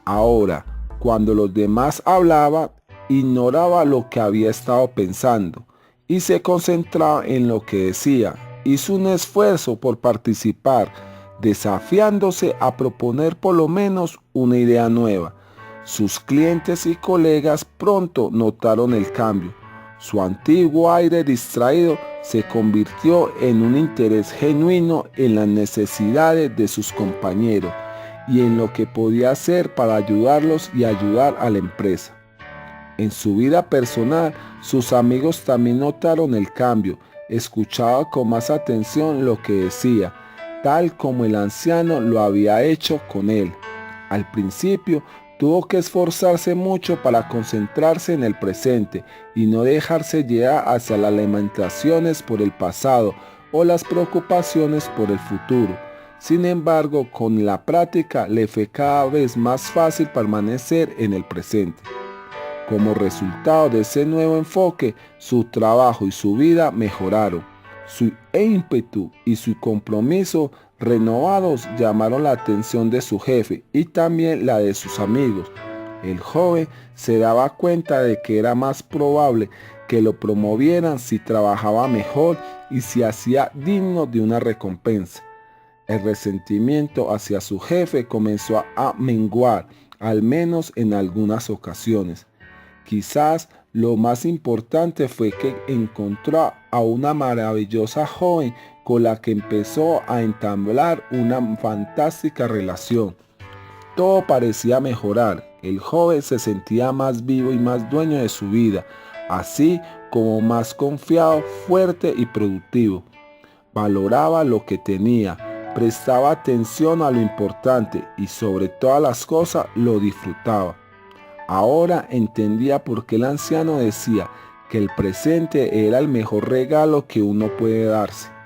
Ahora, cuando los demás hablaban, ignoraba lo que había estado pensando y se concentraba en lo que decía. Hizo un esfuerzo por participar, desafiándose a proponer por lo menos una idea nueva. Sus clientes y colegas pronto notaron el cambio. Su antiguo aire distraído se convirtió en un interés genuino en las necesidades de sus compañeros y en lo que podía hacer para ayudarlos y ayudar a la empresa. En su vida personal, sus amigos también notaron el cambio. Escuchaba con más atención lo que decía, tal como el anciano lo había hecho con él. Al principio, tuvo que esforzarse mucho para concentrarse en el presente y no dejarse llevar hacia las lamentaciones por el pasado o las preocupaciones por el futuro. Sin embargo, con la práctica le fue cada vez más fácil permanecer en el presente. Como resultado de ese nuevo enfoque, su trabajo y su vida mejoraron. Su ímpetu y su compromiso renovados llamaron la atención de su jefe y también la de sus amigos. El joven se daba cuenta de que era más probable que lo promovieran si trabajaba mejor y se hacía digno de una recompensa. El resentimiento hacia su jefe comenzó a menguar, al menos en algunas ocasiones. Quizás lo más importante fue que encontró a una maravillosa joven con la que empezó a entablar una fantástica relación. Todo parecía mejorar. El joven se sentía más vivo y más dueño de su vida, así como más confiado, fuerte y productivo. Valoraba lo que tenía, prestaba atención a lo importante y sobre todas las cosas lo disfrutaba. Ahora entendía por qué el anciano decía que el presente era el mejor regalo que uno puede darse.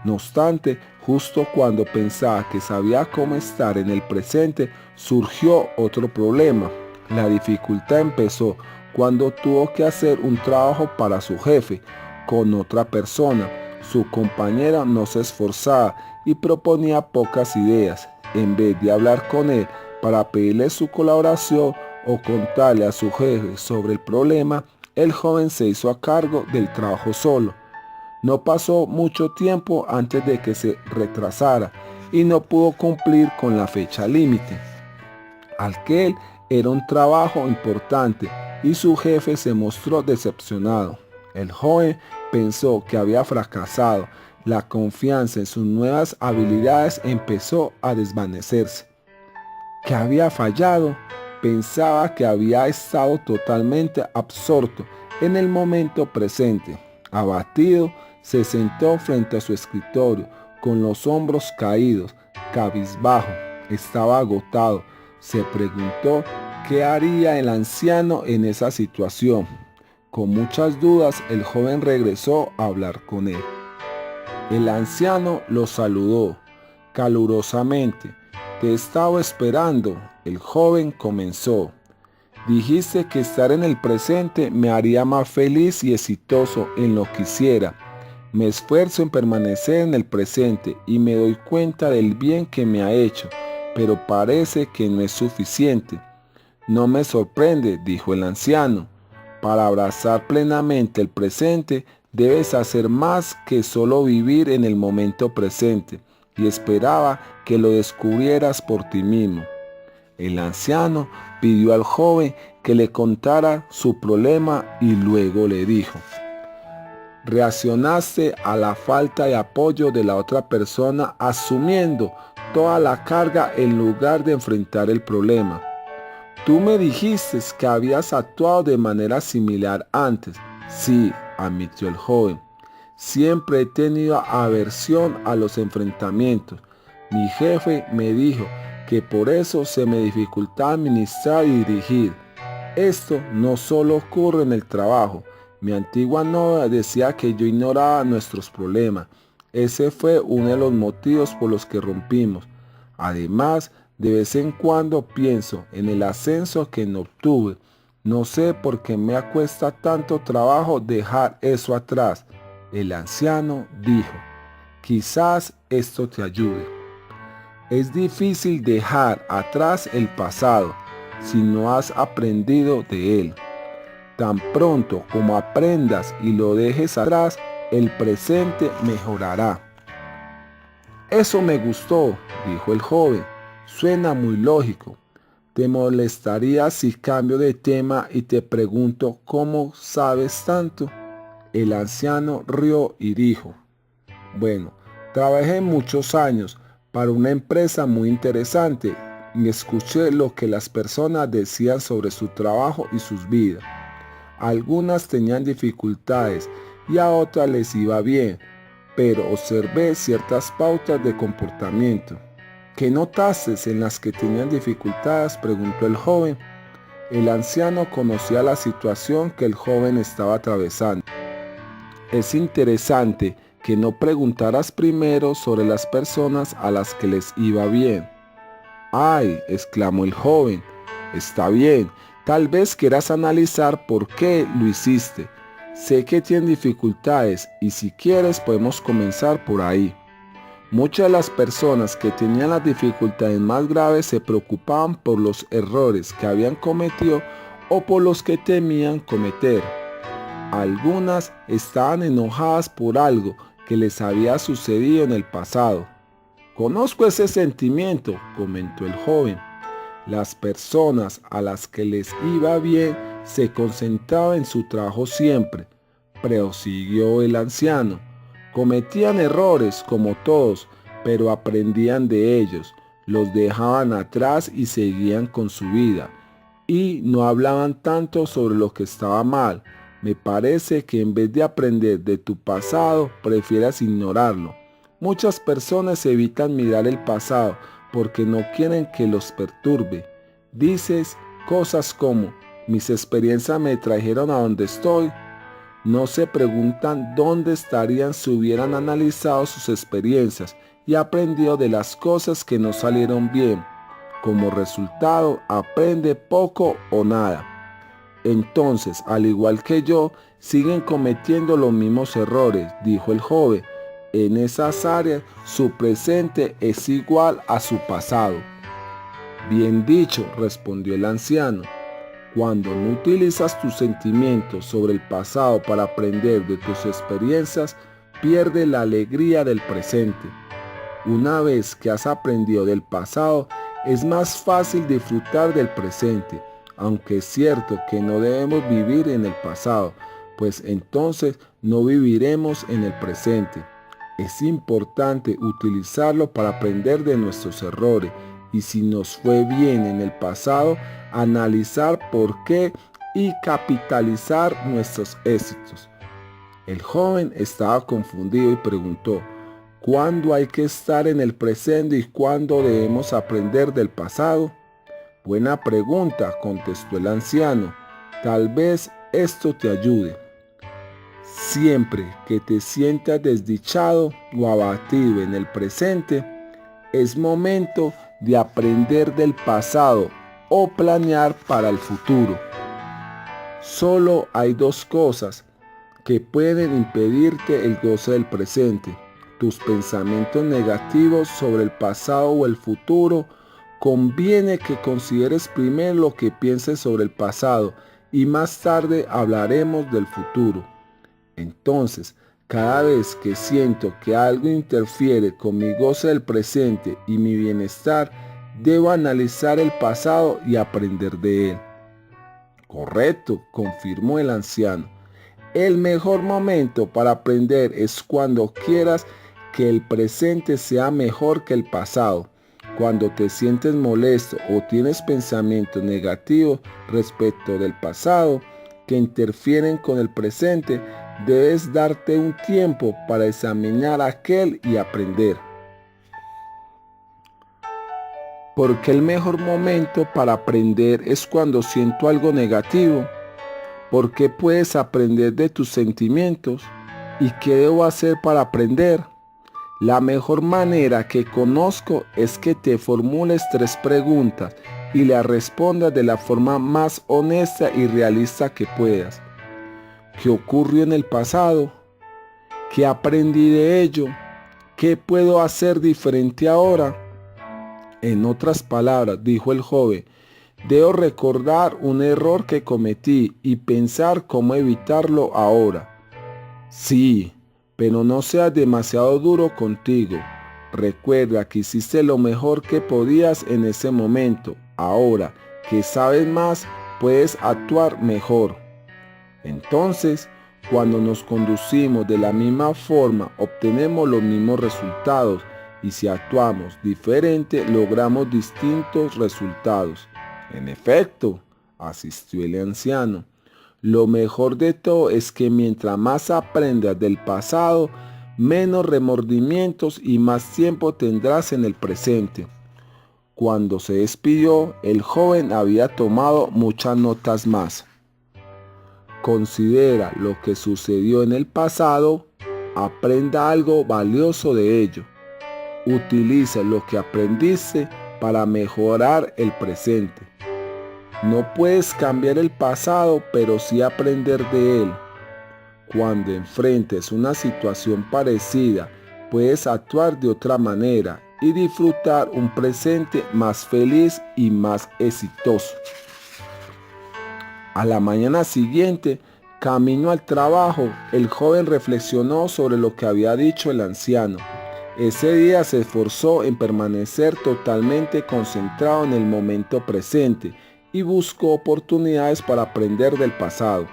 No obstante, justo cuando pensaba que sabía cómo estar en el presente, surgió otro problema. La dificultad empezó cuando tuvo que hacer un trabajo para su jefe con otra persona. Su compañera no se esforzaba y proponía pocas ideas. En vez de hablar con él para pedirle su colaboración o contarle a su jefe sobre el problema, el joven se hizo a cargo del trabajo solo. No pasó mucho tiempo antes de que se retrasara y no pudo cumplir con la fecha límite. Aquel era un trabajo importante y su jefe se mostró decepcionado. El joven pensó que había fracasado. La confianza en sus nuevas habilidades empezó a desvanecerse. ¿Que había fallado? Pensaba que había estado totalmente absorto en el momento presente. Abatido, se sentó frente a su escritorio, con los hombros caídos, cabizbajo. Estaba agotado. Se preguntó qué haría el anciano en esa situación. Con muchas dudas, el joven regresó a hablar con él. El anciano lo saludó calurosamente Te he estado esperando. El joven comenzó. Dijiste que estar en el presente me haría más feliz y exitoso en lo que hiciera. Me esfuerzo en permanecer en el presente y me doy cuenta del bien que me ha hecho, pero parece que no es suficiente. No me sorprende, dijo el anciano. Para abrazar plenamente el presente, debes hacer más que solo vivir en el momento presente, y esperaba que lo descubrieras por ti mismo. El anciano pidió al joven que le contara su problema y luego le dijo: reaccionaste a la falta de apoyo de la otra persona asumiendo toda la carga en lugar de enfrentar el problema. Tú me dijiste que habías actuado de manera similar antes. Sí, admitió el joven. Siempre he tenido aversión a los enfrentamientos. Mi jefe me dijo que por eso se me dificultaba administrar y dirigir. Esto no solo ocurre en el trabajo. Mi antigua novia decía que yo ignoraba nuestros problemas. Ese fue uno de los motivos por los que rompimos. Además, de vez en cuando pienso en el ascenso que no obtuve. No sé por qué me cuesta tanto trabajo dejar eso atrás. El anciano dijo: quizás esto te ayude. Es difícil dejar atrás el pasado si no has aprendido de él. Tan pronto como aprendas y lo dejes atrás, el presente mejorará. Eso me gustó, dijo el joven. Suena muy lógico. ¿Te molestaría si cambio de tema y te pregunto cómo sabes tanto? El anciano rió y dijo: bueno, trabajé muchos años para una empresa muy interesante y escuché lo que las personas decían sobre su trabajo y sus vidas. Algunas tenían dificultades y a otras les iba bien, pero observé ciertas pautas de comportamiento. ¿Qué notaste en las que tenían dificultades?, preguntó el joven. El anciano conocía la situación que el joven estaba atravesando. Es interesante que no preguntaras primero sobre las personas a las que les iba bien. ¡Ay!, exclamó el joven. Está bien, tal vez quieras analizar por qué lo hiciste. Sé que tienes dificultades y si quieres podemos comenzar por ahí. Muchas de las personas que tenían las dificultades más graves se preocupaban por los errores que habían cometido o por los que temían cometer. Algunas estaban enojadas por algo que les había sucedido en el pasado. Conozco ese sentimiento, comentó el joven. Las personas a las que les iba bien se concentraban en su trabajo siempre, prosiguió el anciano. Cometían errores como todos, pero aprendían de ellos, los dejaban atrás y seguían con su vida. Y no hablaban tanto sobre lo que estaba mal. Me parece que en vez de aprender de tu pasado, prefieras ignorarlo. Muchas personas evitan mirar el pasado porque no quieren que los perturbe. Dices cosas como: mis experiencias me trajeron a donde estoy. No se preguntan dónde estarían si hubieran analizado sus experiencias y aprendido de las cosas que no salieron bien. Como resultado, aprende poco o nada. Entonces, al igual que yo, siguen cometiendo los mismos errores, dijo el joven. En esas áreas, su presente es igual a su pasado. Bien dicho, respondió el anciano. Cuando no utilizas tus sentimientos sobre el pasado para aprender de tus experiencias, pierdes la alegría del presente. Una vez que has aprendido del pasado, es más fácil disfrutar del presente, aunque es cierto que no debemos vivir en el pasado, pues entonces no viviremos en el presente. Es importante utilizarlo para aprender de nuestros errores y si nos fue bien en el pasado, analizar por qué y capitalizar nuestros éxitos. El joven estaba confundido y preguntó: ¿cuándo hay que estar en el presente y cuándo debemos aprender del pasado? Buena pregunta, contestó el anciano. Tal vez esto te ayude. Siempre que te sientas desdichado o abatido en el presente, es momento de aprender del pasado o planear para el futuro. Solo hay dos cosas que pueden impedirte el goce del presente: tus pensamientos negativos sobre el pasado o el futuro. Conviene que consideres primero lo que pienses sobre el pasado y más tarde hablaremos del futuro. Entonces, cada vez que siento que algo interfiere con mi goce del presente y mi bienestar, debo analizar el pasado y aprender de él. Correcto, confirmó el anciano. El mejor momento para aprender es cuando quieras que el presente sea mejor que el pasado. Cuando te sientes molesto o tienes pensamientos negativos respecto del pasado que interfieren con el presente, debes darte un tiempo para examinar aquel y aprender. Porque el mejor momento para aprender es cuando siento algo negativo. ¿Por qué puedes aprender de tus sentimientos? ¿Y qué debo hacer para aprender? La mejor manera que conozco es que te formules 3 preguntas y las respondas de la forma más honesta y realista que puedas. ¿Qué ocurrió en el pasado? ¿Qué aprendí de ello? ¿Qué puedo hacer diferente ahora? En otras palabras, dijo el joven, debo recordar un error que cometí y pensar cómo evitarlo ahora. Sí, pero no seas demasiado duro contigo. Recuerda que hiciste lo mejor que podías en ese momento. Ahora que sabes más, puedes actuar mejor. Entonces, cuando nos conducimos de la misma forma, obtenemos los mismos resultados, y si actuamos diferente, logramos distintos resultados. En efecto, asistió el anciano, lo mejor de todo es que mientras más aprendas del pasado, menos remordimientos y más tiempo tendrás en el presente. Cuando se despidió, el joven había tomado muchas notas más. Considera lo que sucedió en el pasado, aprenda algo valioso de ello. Utiliza lo que aprendiste para mejorar el presente. No puedes cambiar el pasado, pero sí aprender de él. Cuando enfrentes una situación parecida, puedes actuar de otra manera y disfrutar un presente más feliz y más exitoso. A la mañana siguiente, camino al trabajo, el joven reflexionó sobre lo que había dicho el anciano. Ese día se esforzó en permanecer totalmente concentrado en el momento presente y buscó oportunidades para aprender del pasado.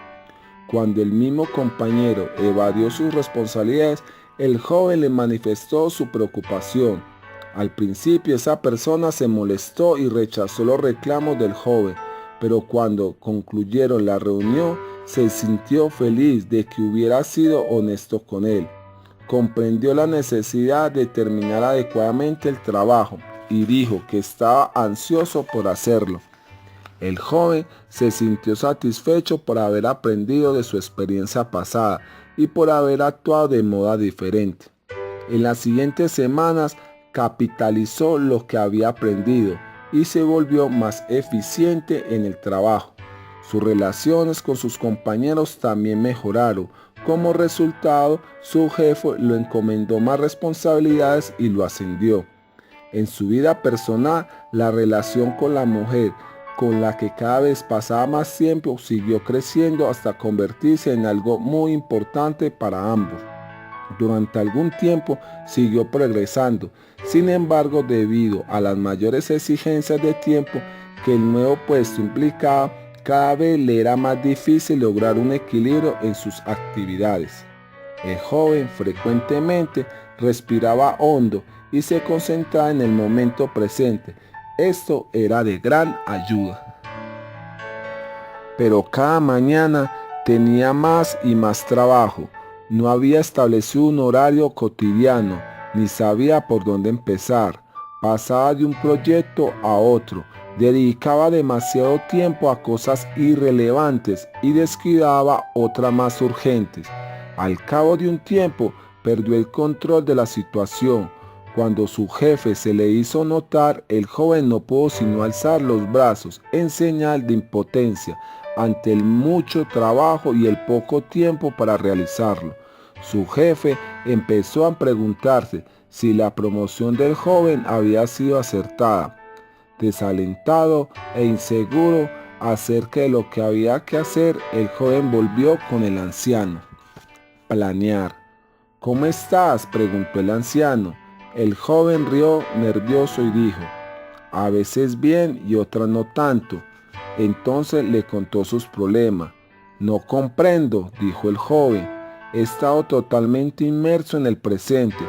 Cuando el mismo compañero evadió sus responsabilidades, el joven le manifestó su preocupación. Al principio esa persona se molestó y rechazó los reclamos del joven, pero cuando concluyeron la reunión, se sintió feliz de que hubiera sido honesto con él. Comprendió la necesidad de terminar adecuadamente el trabajo y dijo que estaba ansioso por hacerlo. El joven se sintió satisfecho por haber aprendido de su experiencia pasada y por haber actuado de modo diferente. En las siguientes semanas capitalizó lo que había aprendido y se volvió más eficiente en el trabajo. Sus relaciones con sus compañeros también mejoraron. Como resultado, su jefe lo encomendó más responsabilidades y lo ascendió. En su vida personal, la relación con la mujer, con la que cada vez pasaba más tiempo, siguió creciendo hasta convertirse en algo muy importante para ambos. Durante algún tiempo siguió progresando. Sin embargo, debido a las mayores exigencias de tiempo que el nuevo puesto implicaba, cada vez le era más difícil lograr un equilibrio en sus actividades. El joven frecuentemente respiraba hondo y se concentraba en el momento presente. Esto era de gran ayuda. Pero cada mañana tenía más y más trabajo. No había establecido un horario cotidiano, ni sabía por dónde empezar. Pasaba de un proyecto a otro. Dedicaba demasiado tiempo a cosas irrelevantes y descuidaba otras más urgentes. Al cabo de un tiempo, perdió el control de la situación. Cuando su jefe se le hizo notar, el joven no pudo sino alzar los brazos en señal de impotencia ante el mucho trabajo y el poco tiempo para realizarlo. Su jefe empezó a preguntarse si la promoción del joven había sido acertada. Desalentado e inseguro acerca de lo que había que hacer, el joven volvió con el anciano. Planear. ¿Cómo estás?, preguntó el anciano. El joven rió nervioso y dijo: a veces bien y otras no tanto. Entonces le contó sus problemas. No comprendo, dijo el joven. He estado totalmente inmerso en el presente.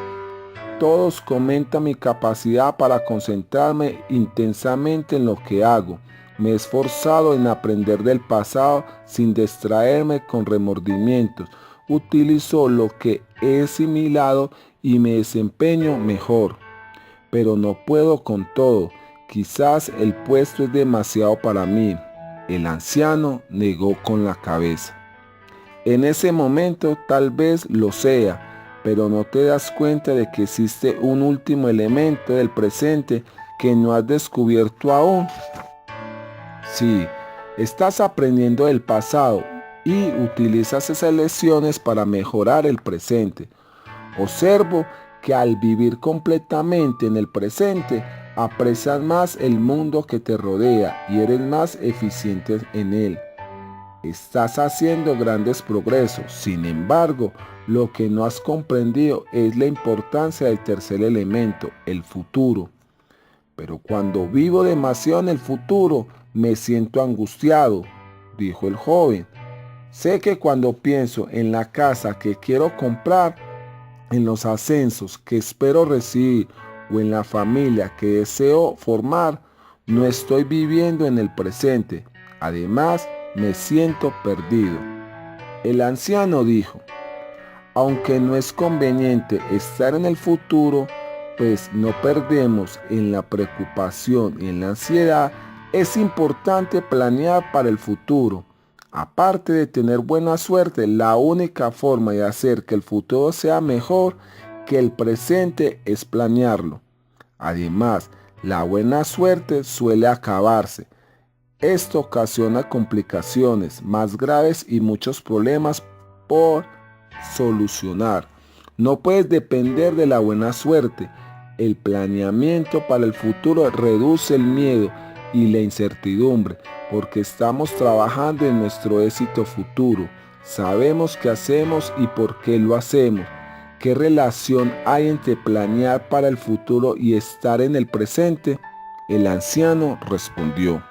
Todos comentan mi capacidad para concentrarme intensamente en lo que hago. Me he esforzado en aprender del pasado sin distraerme con remordimientos. Utilizo lo que he asimilado y me desempeño mejor. Pero no puedo con todo. Quizás el puesto es demasiado para mí. El anciano negó con la cabeza. En ese momento tal vez lo sea, pero no te das cuenta de que existe un último elemento del presente que no has descubierto aún. Sí, estás aprendiendo del pasado y utilizas esas lecciones para mejorar el presente. Observo que al vivir completamente en el presente, aprecias más el mundo que te rodea y eres más eficiente en él. Estás haciendo grandes progresos. Sin embargo, lo que no has comprendido es la importancia del tercer elemento, el futuro. Pero cuando vivo demasiado en el futuro, me siento angustiado, dijo el joven. Sé que cuando pienso en la casa que quiero comprar, en los ascensos que espero recibir o en la familia que deseo formar, no estoy viviendo en el presente. Además, me siento perdido. El anciano dijo: aunque no es conveniente estar en el futuro, pues no perdemos en la preocupación y en la ansiedad, es importante planear para el futuro. Aparte de tener buena suerte, la única forma de hacer que el futuro sea mejor que el presente es planearlo. Además, la buena suerte suele acabarse. Esto ocasiona complicaciones más graves y muchos problemas por solucionar. No puedes depender de la buena suerte. El planeamiento para el futuro reduce el miedo y la incertidumbre, porque estamos trabajando en nuestro éxito futuro. Sabemos qué hacemos y por qué lo hacemos. ¿Qué relación hay entre planear para el futuro y estar en el presente? El anciano respondió: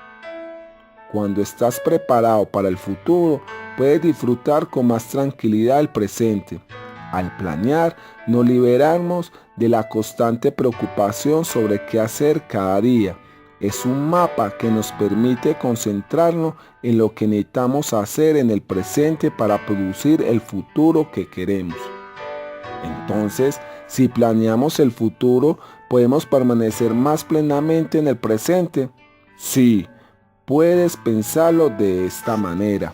cuando estás preparado para el futuro, puedes disfrutar con más tranquilidad el presente. Al planear, nos liberamos de la constante preocupación sobre qué hacer cada día. Es un mapa que nos permite concentrarnos en lo que necesitamos hacer en el presente para producir el futuro que queremos. Entonces, si planeamos el futuro, ¿podemos permanecer más plenamente en el presente? Sí, puedes pensarlo de esta manera.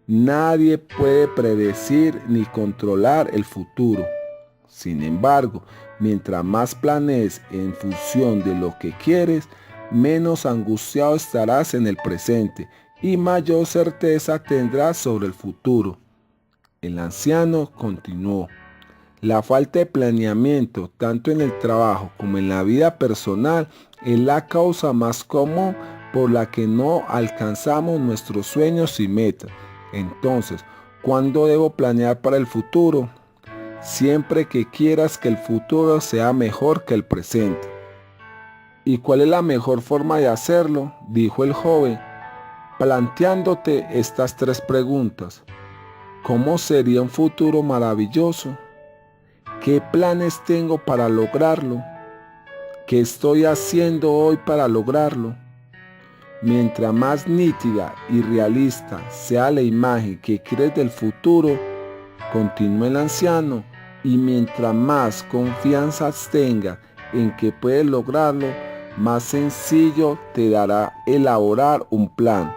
Nadie puede predecir ni controlar el futuro. Sin embargo, mientras más planees en función de lo que quieres, menos angustiado estarás en el presente y mayor certeza tendrás sobre el futuro. El anciano continuó: la falta de planeamiento, tanto en el trabajo como en la vida personal, es la causa más común por la que no alcanzamos nuestros sueños y metas. Entonces, ¿cuándo debo planear para el futuro? Siempre que quieras que el futuro sea mejor que el presente. ¿Y cuál es la mejor forma de hacerlo?, dijo el joven, planteándote estas 3 preguntas. ¿Cómo sería un futuro maravilloso? ¿Qué planes tengo para lograrlo? ¿Qué estoy haciendo hoy para lograrlo? Mientras más nítida y realista sea la imagen que crees del futuro, continuó el anciano, y mientras más confianza tenga en que puedes lograrlo, más sencillo te dará elaborar un plan.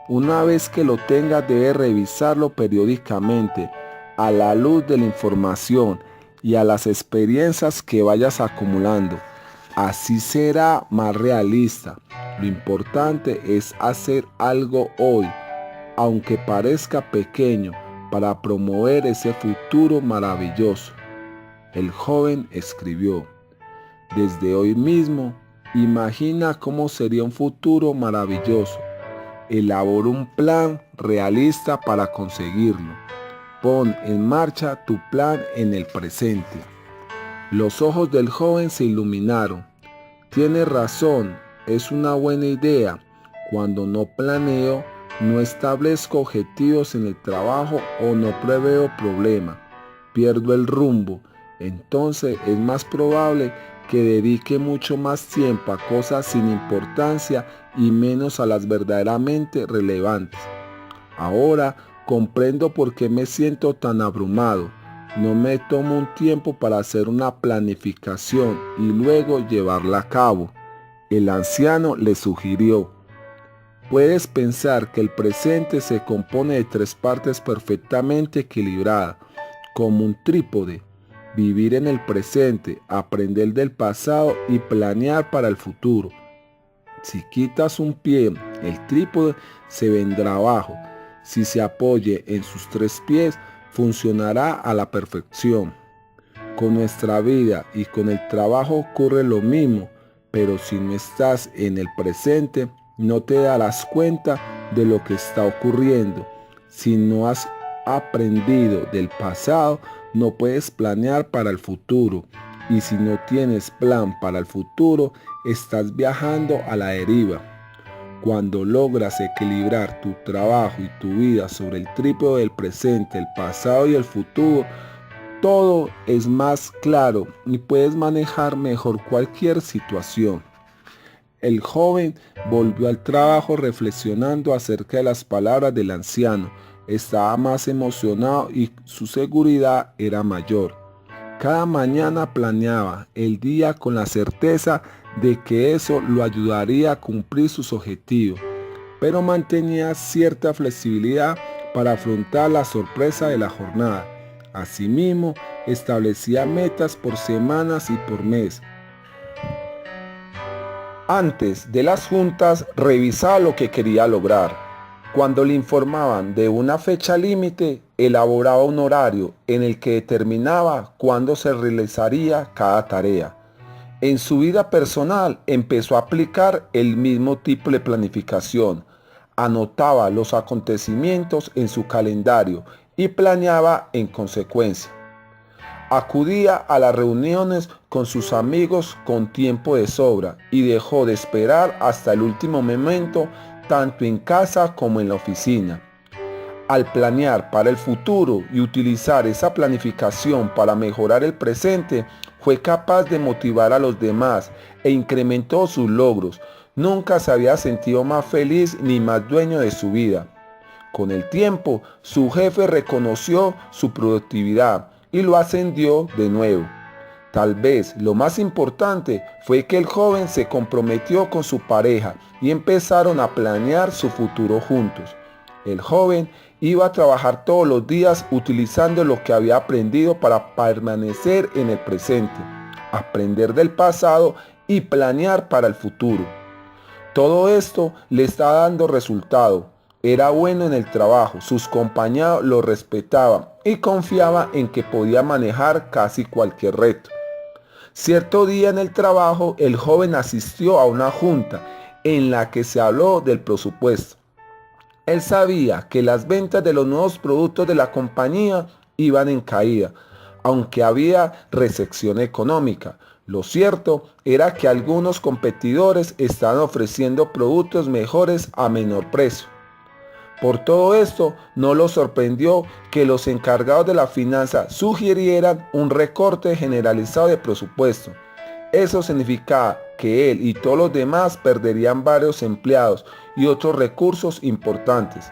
Una vez que lo tengas, debes revisarlo periódicamente a la luz de la información y a las experiencias que vayas acumulando. Así será más realista. Lo importante es hacer algo hoy, aunque parezca pequeño, para promover ese futuro maravilloso. El joven escribió: desde hoy mismo, imagina cómo sería un futuro maravilloso. Elabora un plan realista para conseguirlo. Pon en marcha tu plan en el presente. Los ojos del joven se iluminaron. Tiene razón, es una buena idea. Cuando no planeo, no establezco objetivos en el trabajo o no preveo problemas, pierdo el rumbo. Entonces es más probable que dedique mucho más tiempo a cosas sin importancia y menos a las verdaderamente relevantes. Ahora comprendo por qué me siento tan abrumado. No me tomo un tiempo para hacer una planificación y luego llevarla a cabo. El anciano le sugirió: puedes pensar que el presente se compone de 3 partes perfectamente equilibradas, como un trípode. Vivir en el presente, aprender del pasado y planear para el futuro. Si quitas un pie, el trípode se vendrá abajo. Si se apoye en sus 3 pies, funcionará a la perfección. Con nuestra vida y con el trabajo ocurre lo mismo, pero si no estás en el presente, no te darás cuenta de lo que está ocurriendo. Si no has aprendido del pasado, no puedes planear para el futuro. Y si no tienes plan para el futuro, estás viajando a la deriva. Cuando logras equilibrar tu trabajo y tu vida sobre el trípode del presente, el pasado y el futuro, todo es más claro y puedes manejar mejor cualquier situación. El joven volvió al trabajo reflexionando acerca de las palabras del anciano. Estaba más emocionado y su seguridad era mayor. Cada mañana planeaba el día con la certeza de que eso lo ayudaría a cumplir sus objetivos, pero mantenía cierta flexibilidad para afrontar la sorpresa de la jornada. Asimismo, establecía metas por semanas y por mes. Antes de las juntas, revisaba lo que quería lograr. Cuando le informaban de una fecha límite, elaboraba un horario en el que determinaba cuándo se realizaría cada tarea. En su vida personal empezó a aplicar el mismo tipo de planificación. Anotaba los acontecimientos en su calendario y planeaba en consecuencia. Acudía a las reuniones con sus amigos con tiempo de sobra y dejó de esperar hasta el último momento, tanto en casa como en la oficina. Al planear para el futuro y utilizar esa planificación para mejorar el presente, fue capaz de motivar a los demás e incrementó sus logros. Nunca se había sentido más feliz ni más dueño de su vida. Con el tiempo, su jefe reconoció su productividad y lo ascendió de nuevo. Tal vez lo más importante fue que el joven se comprometió con su pareja y empezaron a planear su futuro juntos. El joven iba a trabajar todos los días utilizando lo que había aprendido para permanecer en el presente, aprender del pasado y planear para el futuro. Todo esto le estaba dando resultado. Era bueno en el trabajo, sus compañeros lo respetaban y confiaban en que podía manejar casi cualquier reto. Cierto día en el trabajo, el joven asistió a una junta en la que se habló del presupuesto. Él sabía que las ventas de los nuevos productos de la compañía iban en caída, aunque había recesión económica. Lo cierto era que algunos competidores estaban ofreciendo productos mejores a menor precio. Por todo esto, no lo sorprendió que los encargados de la finanza sugirieran un recorte generalizado de presupuesto. Eso significaba que él y todos los demás perderían varios empleados y otros recursos importantes.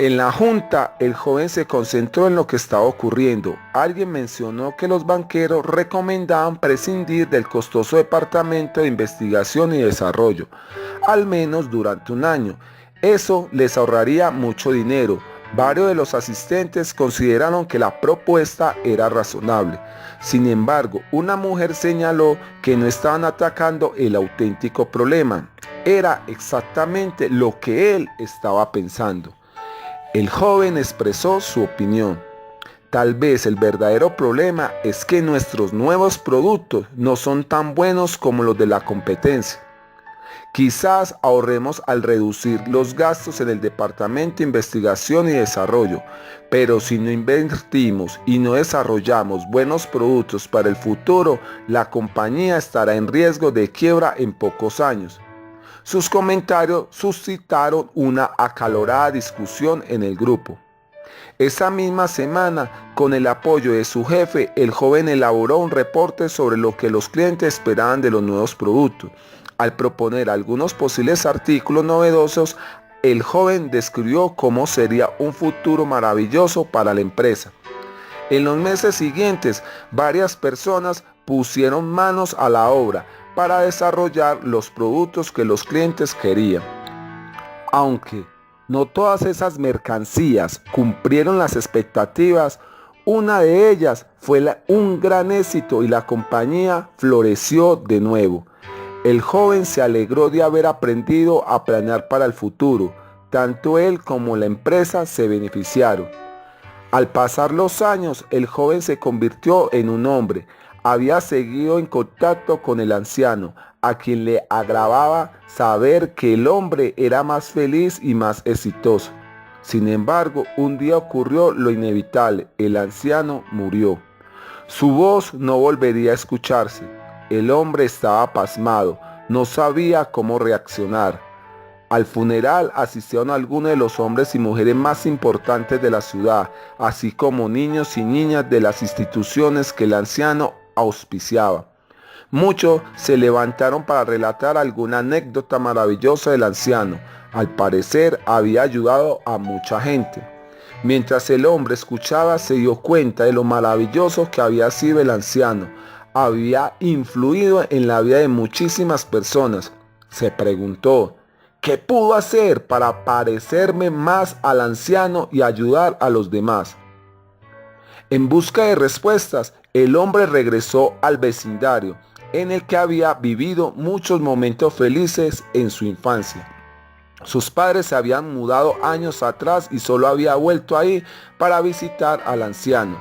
En la junta, el joven se concentró en lo que estaba ocurriendo. Alguien mencionó que los banqueros recomendaban prescindir del costoso departamento de investigación y desarrollo, al menos durante un año. Eso les ahorraría mucho dinero, Varios de los asistentes consideraron que la propuesta era razonable. Sin embargo, una mujer señaló que no estaban atacando el auténtico problema. Era exactamente lo que él estaba pensando. El joven expresó su opinión. Tal vez el verdadero problema es que nuestros nuevos productos no son tan buenos como los de la competencia. Quizás ahorremos al reducir los gastos en el Departamento de Investigación y Desarrollo, pero si no invertimos y no desarrollamos buenos productos para el futuro, la compañía estará en riesgo de quiebra en pocos años. Sus comentarios suscitaron una acalorada discusión en el grupo. Esa misma semana, con el apoyo de su jefe, el joven elaboró un reporte sobre lo que los clientes esperaban de los nuevos productos. Al proponer algunos posibles artículos novedosos, el joven describió cómo sería un futuro maravilloso para la empresa. En los meses siguientes, varias personas pusieron manos a la obra para desarrollar los productos que los clientes querían. Aunque no todas esas mercancías cumplieron las expectativas, una de ellas fue un gran éxito y la compañía floreció de nuevo. El joven se alegró de haber aprendido a planear para el futuro. Tanto él como la empresa se beneficiaron. Al pasar los años, el joven se convirtió en un hombre. Había seguido en contacto con el anciano, a quien le agradaba saber que el hombre era más feliz y más exitoso. Sin embargo, un día ocurrió lo inevitable. El anciano murió. Su voz no volvería a escucharse. El hombre estaba pasmado, no sabía cómo reaccionar. Al funeral asistieron algunos de los hombres y mujeres más importantes de la ciudad, así como niños y niñas de las instituciones que el anciano auspiciaba. Muchos se levantaron para relatar alguna anécdota maravillosa del anciano. Al parecer había ayudado a mucha gente. Mientras el hombre escuchaba, se dio cuenta de lo maravilloso que había sido el anciano. Había influido en la vida de muchísimas personas. Se preguntó, ¿qué pudo hacer para parecerme más al anciano y ayudar a los demás? En busca de respuestas, el hombre regresó al vecindario en el que había vivido muchos momentos felices en su infancia. Sus padres se habían mudado años atrás y solo había vuelto ahí para visitar al anciano.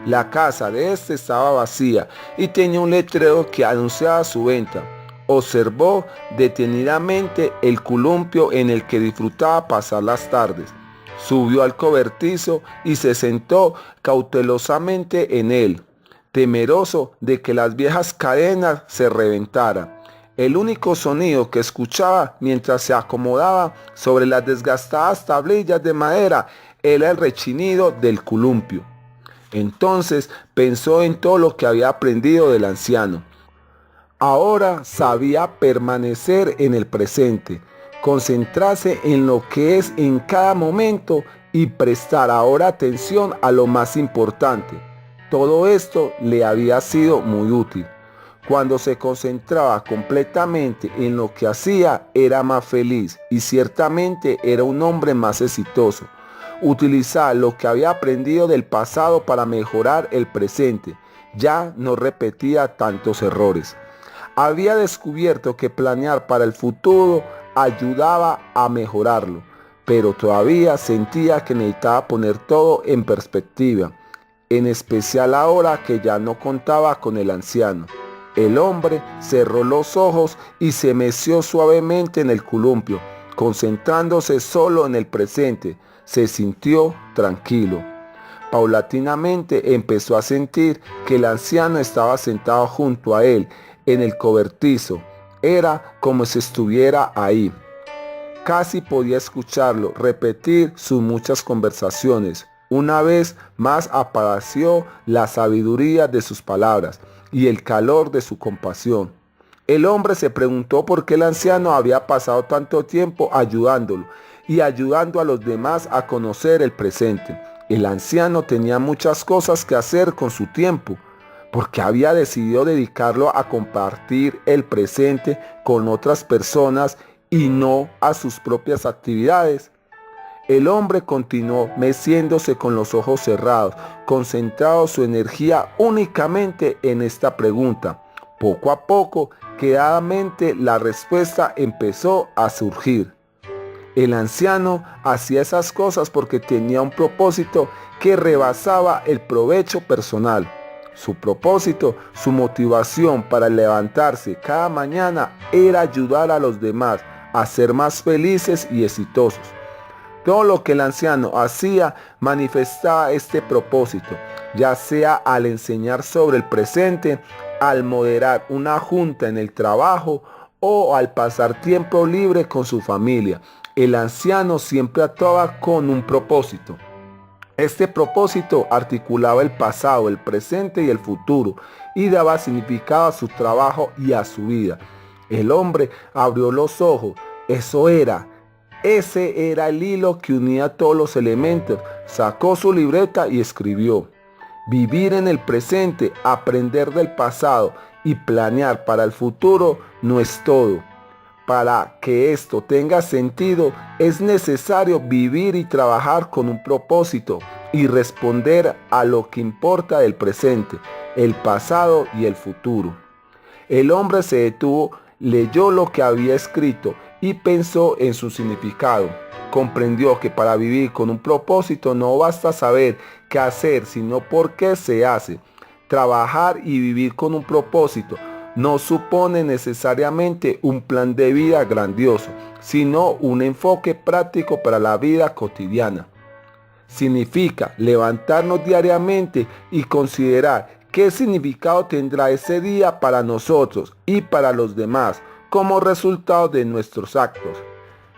La casa de este estaba vacía y tenía un letrero que anunciaba su venta. Observó detenidamente el columpio en el que disfrutaba pasar las tardes. Subió al cobertizo y se sentó cautelosamente en él, temeroso de que las viejas cadenas se reventaran. El único sonido que escuchaba mientras se acomodaba sobre las desgastadas tablillas de madera era el rechinido del columpio. Entonces pensó en todo lo que había aprendido del anciano. Ahora sabía permanecer en el presente, concentrarse en lo que es en cada momento y prestar ahora atención a lo más importante. Todo esto le había sido muy útil. Cuando se concentraba completamente en lo que hacía, era más feliz y ciertamente era un hombre más exitoso. Utilizar lo que había aprendido del pasado para mejorar el presente. Ya no repetía tantos errores. Había descubierto que planear para el futuro ayudaba a mejorarlo, pero todavía sentía que necesitaba poner todo en perspectiva, en especial ahora que ya no contaba con el anciano. El hombre cerró los ojos y se meció suavemente en el columpio, concentrándose solo en el presente. Se sintió tranquilo. Paulatinamente empezó a sentir que el anciano estaba sentado junto a él en el cobertizo. Era como si estuviera ahí. Casi podía escucharlo repetir sus muchas conversaciones. Una vez más apareció la sabiduría de sus palabras y el calor de su compasión. El hombre se preguntó por qué el anciano había pasado tanto tiempo ayudándolo y ayudando a los demás a conocer el presente. El anciano tenía muchas cosas que hacer con su tiempo, porque había decidido dedicarlo a compartir el presente con otras personas y no a sus propias actividades. El hombre continuó meciéndose con los ojos cerrados, concentrado su energía únicamente en esta pregunta. Poco a poco, quedadamente, la respuesta empezó a surgir. El anciano hacía esas cosas porque tenía un propósito que rebasaba el provecho personal. Su propósito, su motivación para levantarse cada mañana era ayudar a los demás a ser más felices y exitosos. Todo lo que el anciano hacía manifestaba este propósito, ya sea al enseñar sobre el presente, al moderar una junta en el trabajo o al pasar tiempo libre con su familia. El anciano siempre actuaba con un propósito. Este propósito articulaba el pasado, el presente y el futuro y daba significado a su trabajo y a su vida. El hombre abrió los ojos. Ese era el hilo que unía todos los elementos. Sacó su libreta y escribió: vivir en el presente, aprender del pasado y planear para el futuro no es todo. Para que esto tenga sentido, es necesario vivir y trabajar con un propósito y responder a lo que importa del presente, el pasado y el futuro. El hombre se detuvo, leyó lo que había escrito y pensó en su significado. Comprendió que para vivir con un propósito no basta saber qué hacer, sino por qué se hace. Trabajar y vivir con un propósito no supone necesariamente un plan de vida grandioso, sino un enfoque práctico para la vida cotidiana. Significa levantarnos diariamente y considerar qué significado tendrá ese día para nosotros y para los demás como resultado de nuestros actos.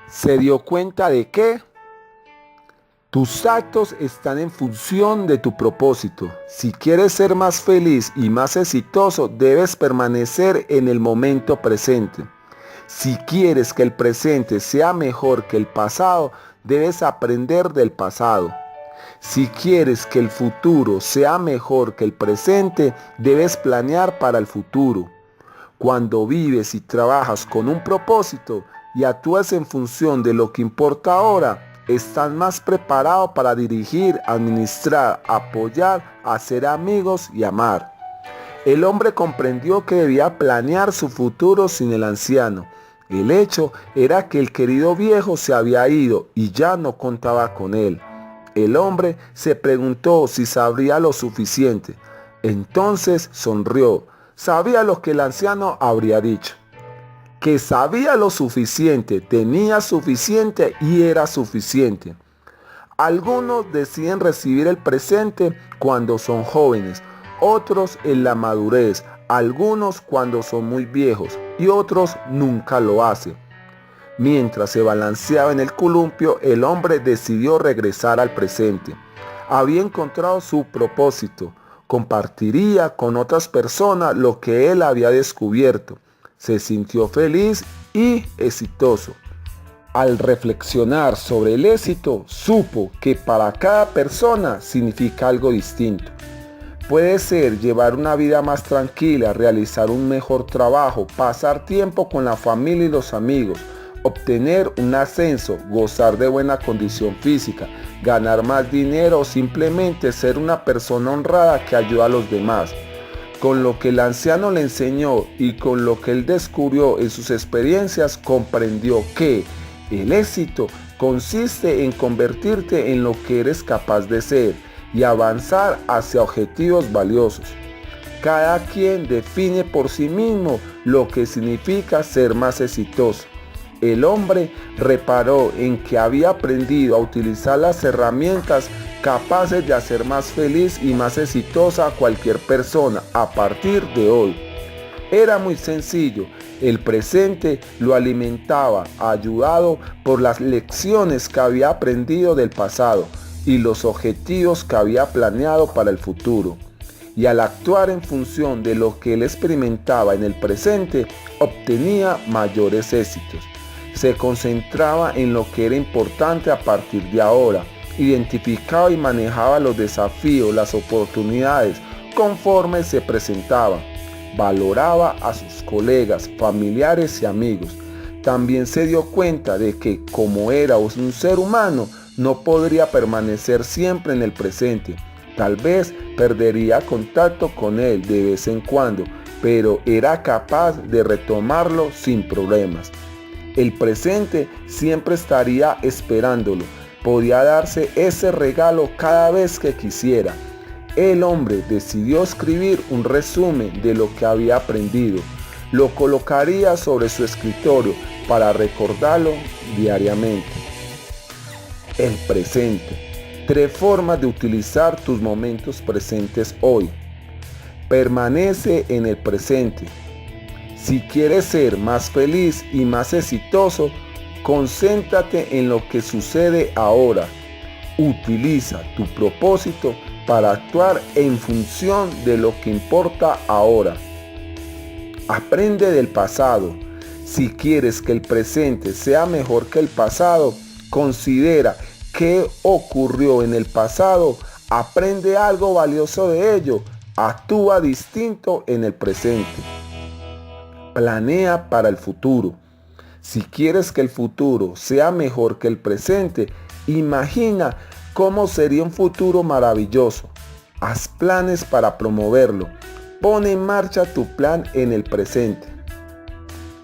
¿Se dio cuenta de qué? Tus actos están en función de tu propósito. Si quieres ser más feliz y más exitoso, debes permanecer en el momento presente. Si quieres que el presente sea mejor que el pasado, debes aprender del pasado. Si quieres que el futuro sea mejor que el presente, debes planear para el futuro. Cuando vives y trabajas con un propósito y actúas en función de lo que importa ahora, estás más preparado para dirigir, administrar, apoyar, hacer amigos y amar. El hombre comprendió que debía planear su futuro sin el anciano. El hecho era que el querido viejo se había ido y ya no contaba con él. El hombre se preguntó si sabría lo suficiente. Entonces sonrió. Sabía lo que el anciano habría dicho. Que sabía lo suficiente, tenía suficiente y era suficiente. Algunos deciden recibir el presente cuando son jóvenes, otros en la madurez, algunos cuando son muy viejos y otros nunca lo hacen. Mientras se balanceaba en el columpio, el hombre decidió regresar al presente. Había encontrado su propósito. Compartiría con otras personas lo que él había descubierto. Se sintió feliz y exitoso. Al reflexionar sobre el éxito, supo que para cada persona significa algo distinto. Puede ser llevar una vida más tranquila, realizar un mejor trabajo, pasar tiempo con la familia y los amigos, obtener un ascenso, gozar de buena condición física, ganar más dinero o simplemente ser una persona honrada que ayuda a los demás. Con lo que el anciano le enseñó y con lo que él descubrió en sus experiencias, comprendió que el éxito consiste en convertirte en lo que eres capaz de ser y avanzar hacia objetivos valiosos. Cada quien define por sí mismo lo que significa ser más exitoso. El hombre reparó en que había aprendido a utilizar las herramientas capaces de hacer más feliz y más exitosa a cualquier persona a partir de hoy. Era muy sencillo. El presente lo alimentaba, ayudado por las lecciones que había aprendido del pasado y los objetivos que había planeado para el futuro. Y al actuar en función de lo que él experimentaba en el presente, obtenía mayores éxitos. Se concentraba en lo que era importante a partir de ahora. Identificaba y manejaba los desafíos, las oportunidades conforme se presentaban. Valoraba a sus colegas, familiares y amigos. También se dio cuenta de que como era un ser humano, no podría permanecer siempre en el presente. Tal vez perdería contacto con él de vez en cuando, pero era capaz de retomarlo sin problemas. El presente siempre estaría esperándolo. Podía darse ese regalo cada vez que quisiera. El hombre decidió escribir un resumen de lo que había aprendido. Lo colocaría sobre su escritorio para recordarlo diariamente. El presente. 3 formas de utilizar tus momentos presentes hoy. Permanece en el presente. Si quieres ser más feliz y más exitoso, concéntrate en lo que sucede ahora. Utiliza tu propósito para actuar en función de lo que importa ahora. Aprende del pasado. Si quieres que el presente sea mejor que el pasado, considera qué ocurrió en el pasado, aprende algo valioso de ello, actúa distinto en el presente. Planea para el futuro. Si quieres que el futuro sea mejor que el presente, imagina cómo sería un futuro maravilloso. Haz planes para promoverlo. Pon en marcha tu plan en el presente.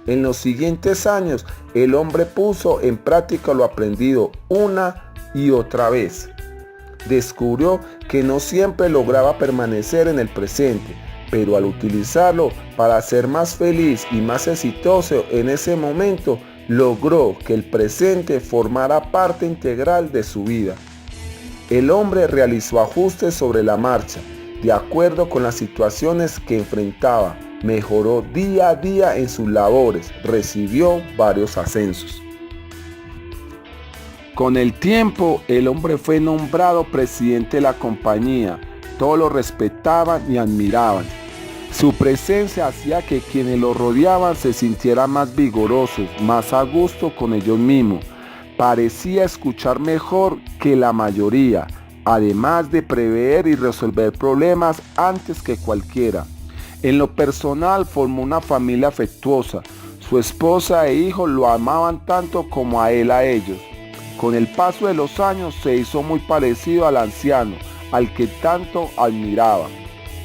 En los siguientes años, el hombre puso en práctica lo aprendido una y otra vez. Descubrió que no siempre lograba permanecer en el presente, pero al utilizarlo para ser más feliz y más exitoso en ese momento, logró que el presente formara parte integral de su vida. El hombre realizó ajustes sobre la marcha, de acuerdo con las situaciones que enfrentaba. Mejoró día a día en sus labores, recibió varios ascensos. Con el tiempo, el hombre fue nombrado presidente de la compañía. Todos lo respetaban y admiraban. Su presencia hacía que quienes lo rodeaban se sintieran más vigorosos, más a gusto con ellos mismos. Parecía escuchar mejor que la mayoría, además de prever y resolver problemas antes que cualquiera. En lo personal, formó una familia afectuosa. Su esposa e hijos lo amaban tanto como a él a ellos. Con el paso de los años se hizo muy parecido al anciano, al que tanto admiraba.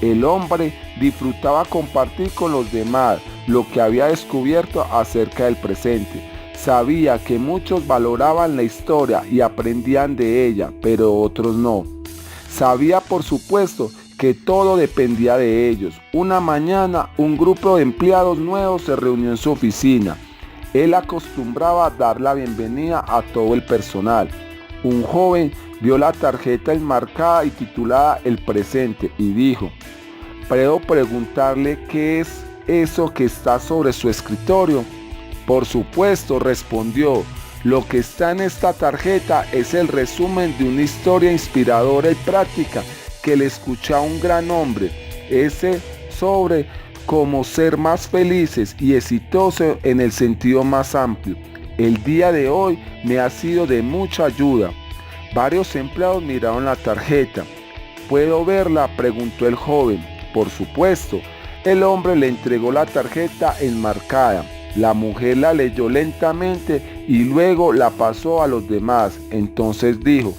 El hombre disfrutaba compartir con los demás lo que había descubierto acerca del presente. Sabía que muchos valoraban la historia y aprendían de ella, pero otros no. Sabía, por supuesto, que todo dependía de ellos. Una mañana, un grupo de empleados nuevos se reunió en su oficina. Él acostumbraba a dar la bienvenida a todo el personal. Un joven vio la tarjeta enmarcada y titulada El Presente y dijo: ¿puedo preguntarle qué es eso que está sobre su escritorio? Por supuesto, respondió. Lo que está en esta tarjeta es el resumen de una historia inspiradora y práctica que le escuché a un gran hombre. Ese sobre cómo ser más felices y exitosos en el sentido más amplio. El día de hoy me ha sido de mucha ayuda. Varios empleados miraron la tarjeta. ¿Puedo verla?, preguntó el joven. Por supuesto. El hombre le entregó la tarjeta enmarcada. La mujer la leyó lentamente y luego la pasó a los demás. Entonces dijo: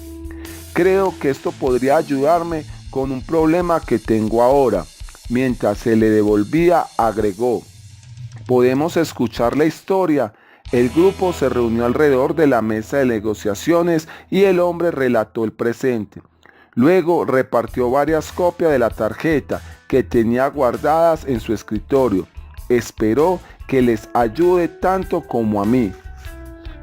creo que esto podría ayudarme con un problema que tengo ahora. Mientras se le devolvía, agregó: podemos escuchar la historia. El grupo se reunió alrededor de la mesa de negociaciones y el hombre relató el presente. Luego repartió varias copias de la tarjeta que tenía guardadas en su escritorio. Esperó que les ayude tanto como a mí.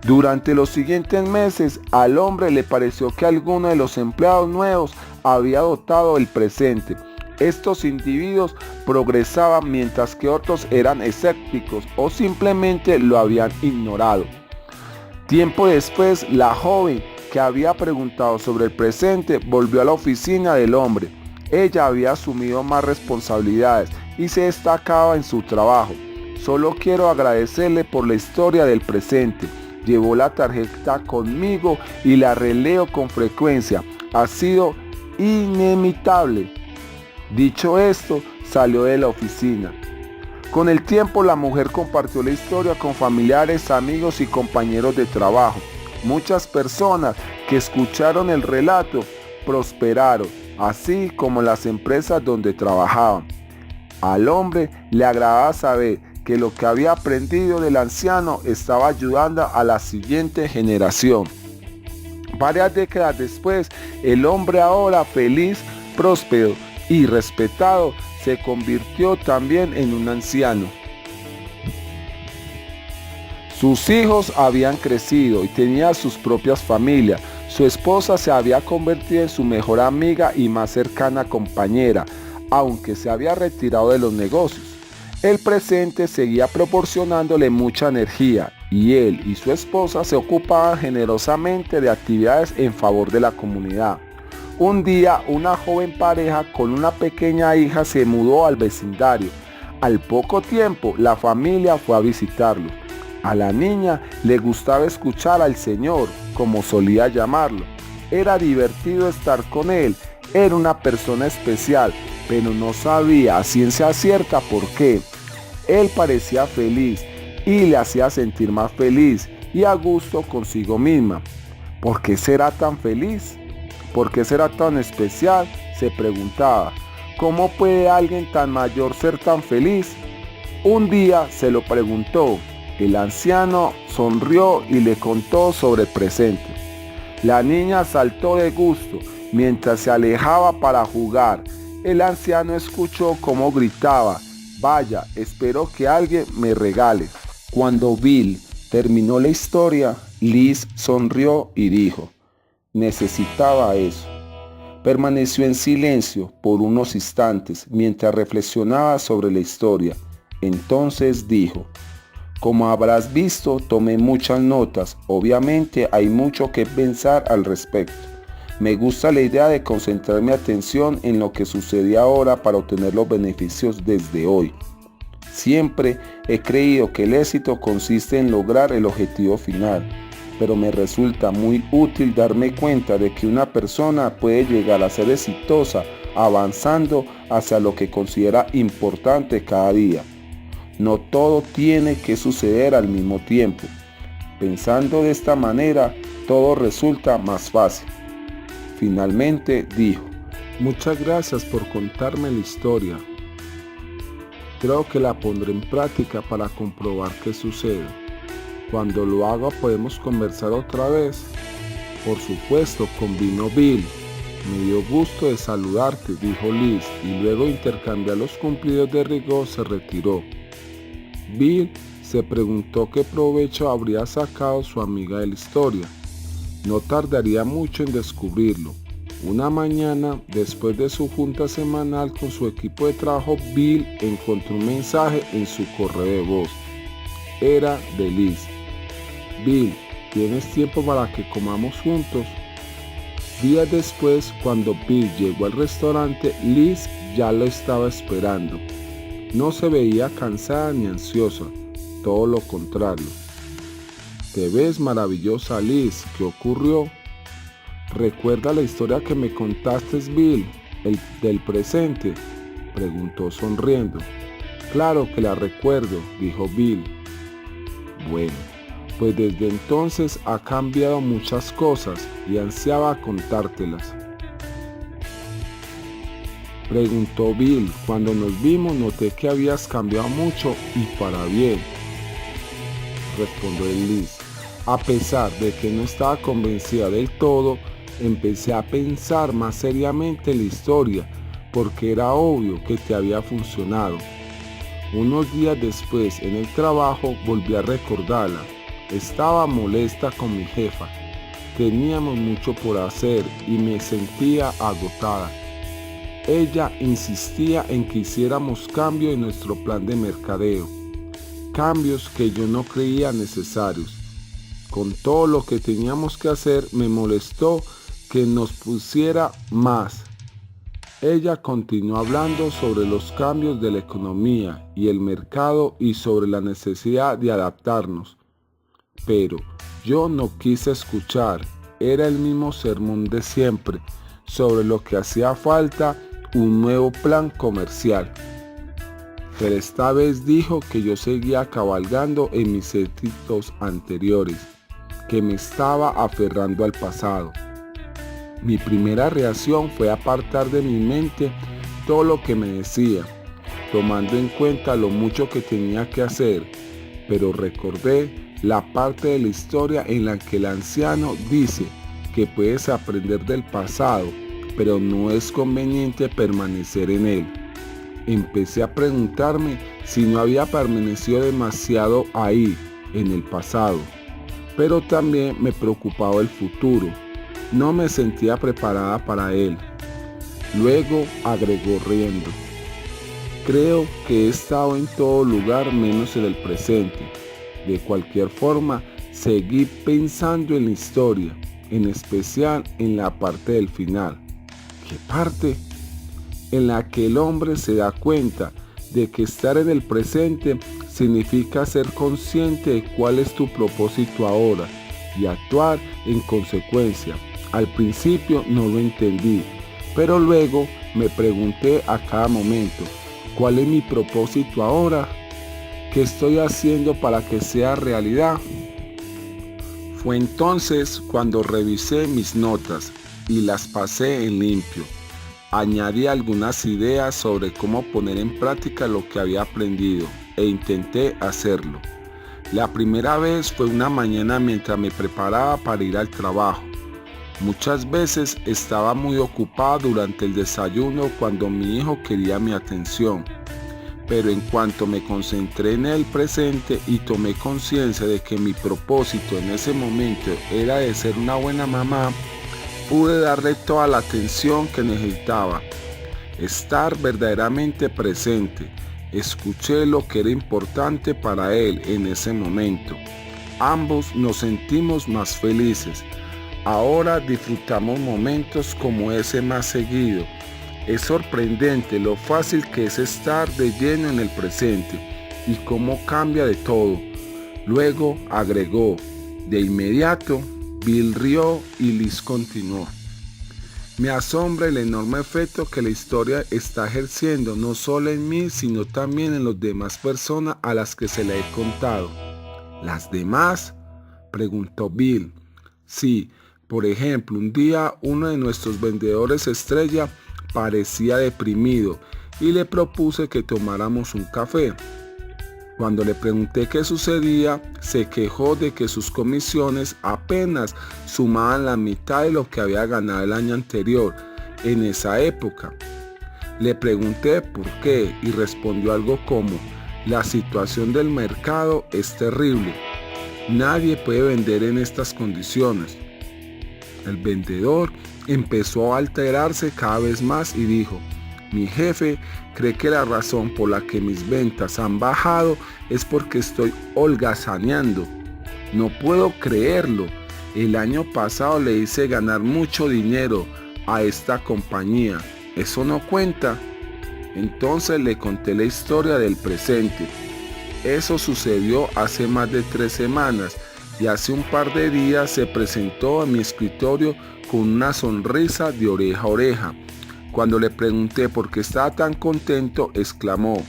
Durante los siguientes meses, al hombre le pareció que alguno de los empleados nuevos había adoptado el presente. Estos individuos progresaban mientras que otros eran escépticos o simplemente lo habían ignorado. Tiempo después, la joven que había preguntado sobre el presente volvió a la oficina del hombre. Ella había asumido más responsabilidades y se destacaba en su trabajo. Solo quiero agradecerle por la historia del presente. Llevó la tarjeta conmigo y la releo con frecuencia. Ha sido inimitable. Dicho esto, salió de la oficina. Con el tiempo, la mujer compartió la historia con familiares, amigos y compañeros de trabajo. Muchas personas que escucharon el relato prosperaron, así como las empresas donde trabajaban. Al hombre le agradaba saber que lo que había aprendido del anciano estaba ayudando a la siguiente generación. Varias décadas después, el hombre, ahora feliz, próspero y respetado, se convirtió también en un anciano. Sus hijos habían crecido y tenían sus propias familias. Su esposa se había convertido en su mejor amiga y más cercana compañera, aunque se había retirado de los negocios. El presente seguía proporcionándole mucha energía y él y su esposa se ocupaban generosamente de actividades en favor de la comunidad. Un día, una joven pareja con una pequeña hija se mudó al vecindario. Al poco tiempo, la familia fue a visitarlo. A la niña le gustaba escuchar al Señor, como solía llamarlo. Era divertido estar con él, era una persona especial, pero no sabía a ciencia cierta por qué. Él parecía feliz y le hacía sentir más feliz y a gusto consigo misma. ¿Por qué será tan feliz? ¿Por qué será tan especial?, se preguntaba. ¿Cómo puede alguien tan mayor ser tan feliz? Un día se lo preguntó. El anciano sonrió y le contó sobre el presente. La niña saltó de gusto mientras se alejaba para jugar. El anciano escuchó cómo gritaba: «Vaya, espero que alguien me regale». Cuando Bill terminó la historia, Liz sonrió y dijo: «Necesitaba eso». Permaneció en silencio por unos instantes mientras reflexionaba sobre la historia. Entonces dijo: «Como habrás visto, tomé muchas notas. Obviamente hay mucho que pensar al respecto. Me gusta la idea de concentrar mi atención en lo que sucede ahora para obtener los beneficios desde hoy. Siempre he creído que el éxito consiste en lograr el objetivo final, pero me resulta muy útil darme cuenta de que una persona puede llegar a ser exitosa avanzando hacia lo que considera importante cada día. No todo tiene que suceder al mismo tiempo. Pensando de esta manera, todo resulta más fácil». Finalmente dijo: «Muchas gracias por contarme la historia. Creo que la pondré en práctica para comprobar qué sucede. Cuando lo haga podemos conversar otra vez». «Por supuesto», convino Bill. «Me dio gusto de saludarte», dijo Liz, y luego de intercambiar los cumplidos de rigor se retiró. Bill se preguntó qué provecho habría sacado su amiga de la historia. No tardaría mucho en descubrirlo. Una mañana, después de su junta semanal con su equipo de trabajo, Bill encontró un mensaje en su correo de voz. Era de Liz. «Bill, ¿tienes tiempo para que comamos juntos?». Días después, cuando Bill llegó al restaurante, Liz ya lo estaba esperando. No se veía cansada ni ansiosa, todo lo contrario. «Te ves maravillosa, Liz. ¿Qué ocurrió?». «¿Recuerda la historia que me contaste, Bill, el del presente?», preguntó sonriendo. «Claro que la recuerdo», dijo Bill. «Bueno, pues desde entonces ha cambiado muchas cosas y ansiaba contártelas». Preguntó Bill. «Cuando nos vimos noté que habías cambiado mucho y para bien», respondió Liz. A pesar de que no estaba convencida del todo, empecé a pensar más seriamente en la historia, porque era obvio que te había funcionado. Unos días después, en el trabajo, volví a recordarla. Estaba molesta con mi jefa. Teníamos mucho por hacer y me sentía agotada. Ella insistía en que hiciéramos cambios en nuestro plan de mercadeo, cambios que yo no creía necesarios. Con todo lo que teníamos que hacer, me molestó que nos pusiera más. Ella continuó hablando sobre los cambios de la economía y el mercado y sobre la necesidad de adaptarnos. Pero yo no quise escuchar. Era el mismo sermón de siempre, sobre lo que hacía falta un nuevo plan comercial. Pero esta vez dijo que yo seguía cabalgando en mis éxitos anteriores. que me estaba aferrando al pasado. Mi primera reacción fue apartar de mi mente todo lo que me decía, tomando en cuenta lo mucho que tenía que hacer, pero recordé la parte de la historia en la que el anciano dice que puedes aprender del pasado, pero no es conveniente permanecer en él. Empecé a preguntarme si no había permanecido demasiado ahí, en el pasado, pero también me preocupaba el futuro. No me sentía preparada para él. Luego agregó riendo: creo que he estado en todo lugar menos en el presente. De cualquier forma, seguí pensando en la historia, en especial en la parte del final. ¿Qué parte? En la que el hombre se da cuenta de que estar en el presente significa ser consciente de cuál es tu propósito ahora y actuar en consecuencia. Al principio no lo entendí, pero luego me pregunté a cada momento: ¿cuál es mi propósito ahora? ¿Qué estoy haciendo para que sea realidad? Fue entonces cuando revisé mis notas y las pasé en limpio. Añadí algunas ideas sobre cómo poner en práctica lo que había aprendido e intenté hacerlo. La primera vez fue una mañana mientras me preparaba para ir al trabajo. Muchas veces estaba muy ocupado durante el desayuno cuando mi hijo quería mi atención. Pero en cuanto me concentré en el presente y tomé conciencia de que mi propósito en ese momento era de ser una buena mamá, pude darle toda la atención que necesitaba. Estar verdaderamente presente. Escuché lo que era importante para él en ese momento. Ambos nos sentimos más felices. Ahora disfrutamos momentos como ese más seguido. Es sorprendente lo fácil que es estar de lleno en el presente y cómo cambia de todo. Luego agregó: de inmediato, Bill rió y Liz continuó: me asombra el enorme efecto que la historia está ejerciendo no solo en mí, sino también en las demás personas a las que se la he contado. ¿Las demás?, preguntó Bill. Sí, por ejemplo, un día uno de nuestros vendedores estrella parecía deprimido y le propuse que tomáramos un café. Cuando le pregunté qué sucedía, se quejó de que sus comisiones apenas sumaban la mitad de lo que había ganado el año anterior en esa época. Le pregunté por qué y respondió algo como: la situación del mercado es terrible. Nadie puede vender en estas condiciones. El vendedor empezó a alterarse cada vez más y dijo: mi jefe cree que la razón por la que mis ventas han bajado es porque estoy holgazaneando. No puedo creerlo. El año pasado le hice ganar mucho dinero a esta compañía. ¿Eso no cuenta? Entonces le conté la historia del presente. Eso sucedió hace más de 3 semanas y hace un par de días se presentó a mi escritorio con una sonrisa de oreja a oreja. Cuando le pregunté por qué estaba tan contento, exclamó: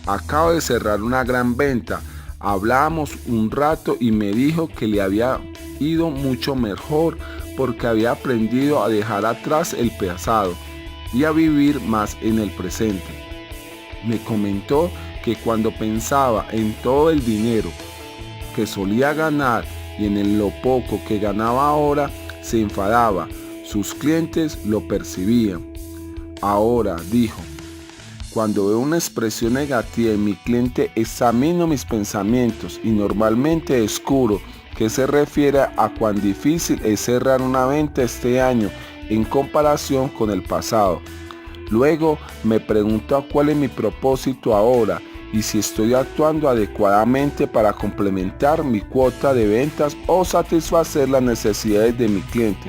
acabo de cerrar una gran venta. Hablamos un rato y me dijo que le había ido mucho mejor porque había aprendido a dejar atrás el pasado y a vivir más en el presente. Me comentó que cuando pensaba en todo el dinero que solía ganar y en lo poco que ganaba ahora, se enfadaba. Sus clientes lo percibían. Ahora, dijo, cuando veo una expresión negativa en mi cliente, examino mis pensamientos y normalmente descubro que se refiere a cuán difícil es cerrar una venta este año en comparación con el pasado. Luego me pregunto cuál es mi propósito ahora y si estoy actuando adecuadamente para complementar mi cuota de ventas o satisfacer las necesidades de mi cliente.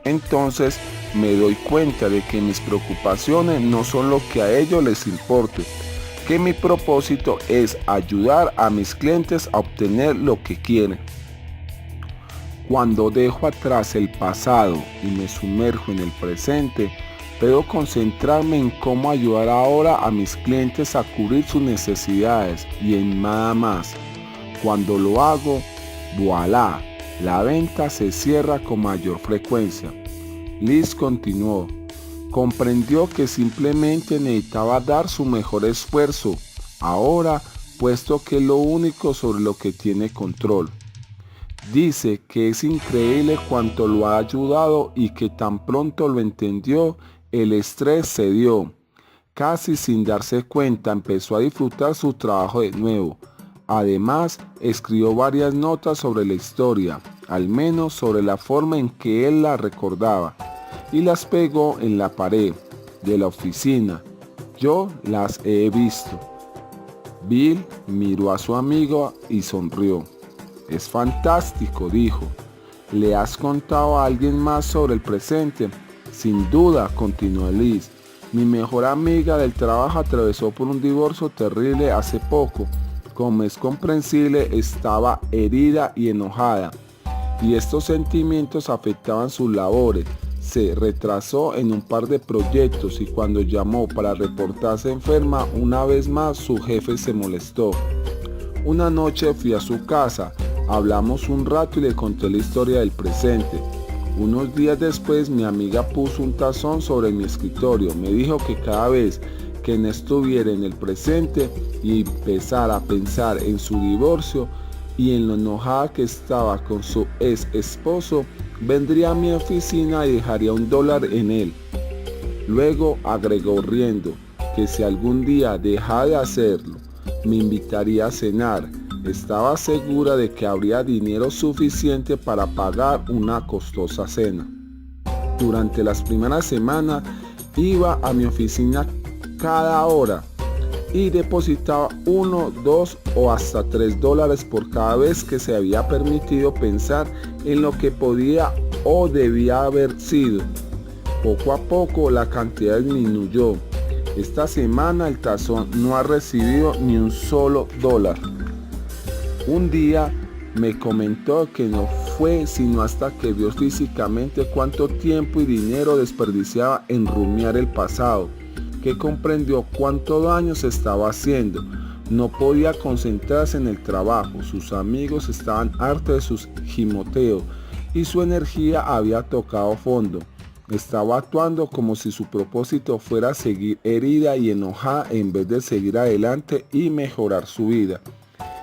Entonces me doy cuenta de que mis preocupaciones no son lo que a ellos les importe, que mi propósito es ayudar a mis clientes a obtener lo que quieren. Cuando dejo atrás el pasado y me sumerjo en el presente, puedo concentrarme en cómo ayudar ahora a mis clientes a cubrir sus necesidades y en nada más. Cuando lo hago, voilà, La venta se cierra con mayor frecuencia. Liz continuó. Comprendió que simplemente necesitaba dar su mejor esfuerzo ahora, puesto que es lo único sobre lo que tiene control. Dice que es increíble cuánto lo ha ayudado y que tan pronto lo entendió, el estrés cedió. Casi sin darse cuenta empezó a disfrutar su trabajo de nuevo. Además, escribió varias notas sobre la historia, al menos sobre la forma en que él la recordaba, y las pegó en la pared de la oficina. Yo las he visto. Bill miró a su amigo y sonrió. Es fantástico, dijo. ¿Le has contado a alguien más sobre el presente? Sin duda, continuó Liz. Mi mejor amiga del trabajo atravesó por un divorcio terrible hace poco. Como es comprensible, estaba herida y enojada, y estos sentimientos afectaban sus labores. Se retrasó en un par de proyectos y cuando llamó para reportarse enferma una vez más, su jefe se molestó. Una noche fui a su casa, hablamos un rato y le conté la historia del presente. Unos días después mi amiga puso un tazón sobre mi escritorio. Me dijo que cada vez que no estuviera en el presente y empezara a pensar en su divorcio y en lo enojada que estaba con su ex esposo, vendría a mi oficina y dejaría $1 en él. Luego agregó riendo que si algún día dejaba de hacerlo, me invitaría a cenar. Estaba segura de que habría dinero suficiente para pagar una costosa cena. Durante las primeras semanas iba a mi oficina cada hora y depositaba $1, $2 o hasta $3 por cada vez que se había permitido pensar en lo que podía o debía haber sido. Poco a poco la cantidad disminuyó. Esta semana el tazón no ha recibido ni un solo $1. Un día me comentó que no fue sino hasta que vio físicamente cuánto tiempo y dinero desperdiciaba en rumiar el pasado, que comprendió cuánto daño se estaba haciendo. No podía concentrarse en el trabajo, sus amigos estaban hartos de sus gimoteos y su energía había tocado fondo. Estaba actuando como si su propósito fuera seguir herida y enojada en vez de seguir adelante y mejorar su vida.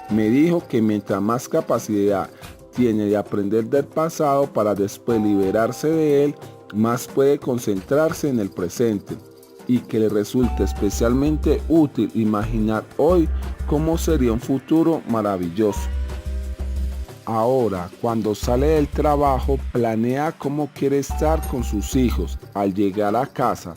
Me dijo que mientras más capacidad tiene de aprender del pasado para después liberarse de él, más puede concentrarse en el presente, y que le resulta especialmente útil imaginar hoy cómo sería un futuro maravilloso. Ahora, cuando sale del trabajo, planea cómo quiere estar con sus hijos al llegar a casa.